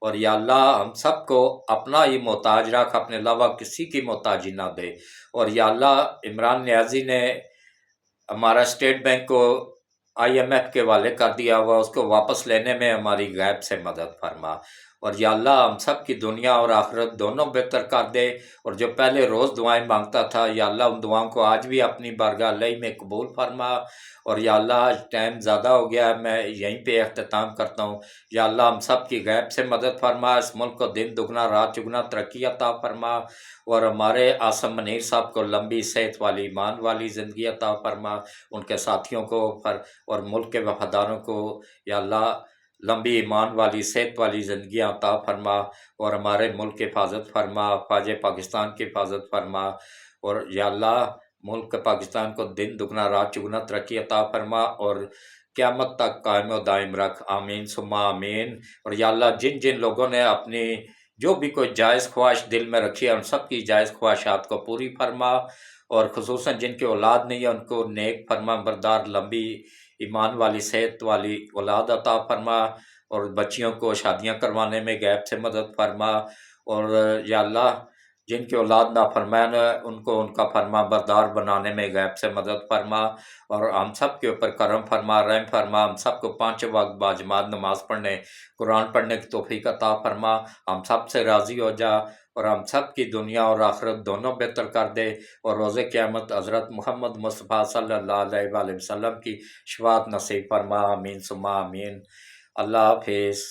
और या अल्लाह हम सब को अपना ही मोहताज रख, अपने अलावा किसी की मोहताजी ना दे। और या अल्लाह इमरान नियाज़ी ने हमारा स्टेट बैंक को IMF के वाले कर दिया हुआ, उसको वापस लेने में हमारी गैब से मदद फरमा। और या अल्लाह हम सब की दुनिया और आखिरत दोनों बेहतर कर दे। और जो पहले रोज़ दुआएं मांगता था, या अल्लाह उन दुआओं को आज भी अपनी बारगाह अलही में कबूल फरमा। और या अल्लाह आज टाइम ज़्यादा हो गया है, मैं यहीं पे अख्ताम करता हूँ। या अल्लाह हम सब की गैब से मदद फरमा, इस मुल्क को दिन दुगना रात चुगना तरक्की अता फरमा। और हमारे आसम मनीर साहब को लंबी सेहत वाली ईमान वाली ज़िंदगी अता फरमा, उनके साथियों को और मुल्क के वफादारों को या अल्लाह लंबी ईमान वाली सेहत वाली ज़िंदगी अता फरमा। और हमारे मुल्क की हिफाजत फरमा, ख्वाजा पाकिस्तान की हिफाजत फरमा। और या अल्लाह मुल्क पाकिस्तान को दिन दुगना रात चुगना तरक्की अता फरमा और क़यामत तक कायम व दायम रख। आमीन सुम्मा आमीन। और या अल्लाह जिन जिन लोगों ने अपनी जो भी कोई जायज़ ख्वाहिश दिल में रखी है, उन सब की जायज़ ख्वाहिशात को पूरी फरमा। और ख़ुसूसन जिनकी औलाद नहीं है, उनको नेक फरमा बरदार लंबी ईमान वाली सेहत वाली औलाद अता फरमा। और बच्चियों को शादियां करवाने में गैब से मदद फरमा। और या अल्लाह जिनकी औलाद नाफरमान है, उनको उनका फरमा बरदार बनाने में गैब से मदद फरमा। और हम सब के ऊपर करम फरमा, रहम फरमा। हम सब को 5 वक्त बाजमात नमाज पढ़ने, कुरान पढ़ने की तौफीक अता फरमा। हम सब से राज़ी हो जा और हम सब की दुनिया और आखिरत दोनों बेहतर कर दे। और रोज़े क़यामत हज़रत मोहम्मद मुस्तफ़ा सल्लल्लाहु अलैहि वसल्लम की शफ़ाअत नसीब फरमा। आमीन सुम्मा आमीन। अल्लाह हाफ़िज़।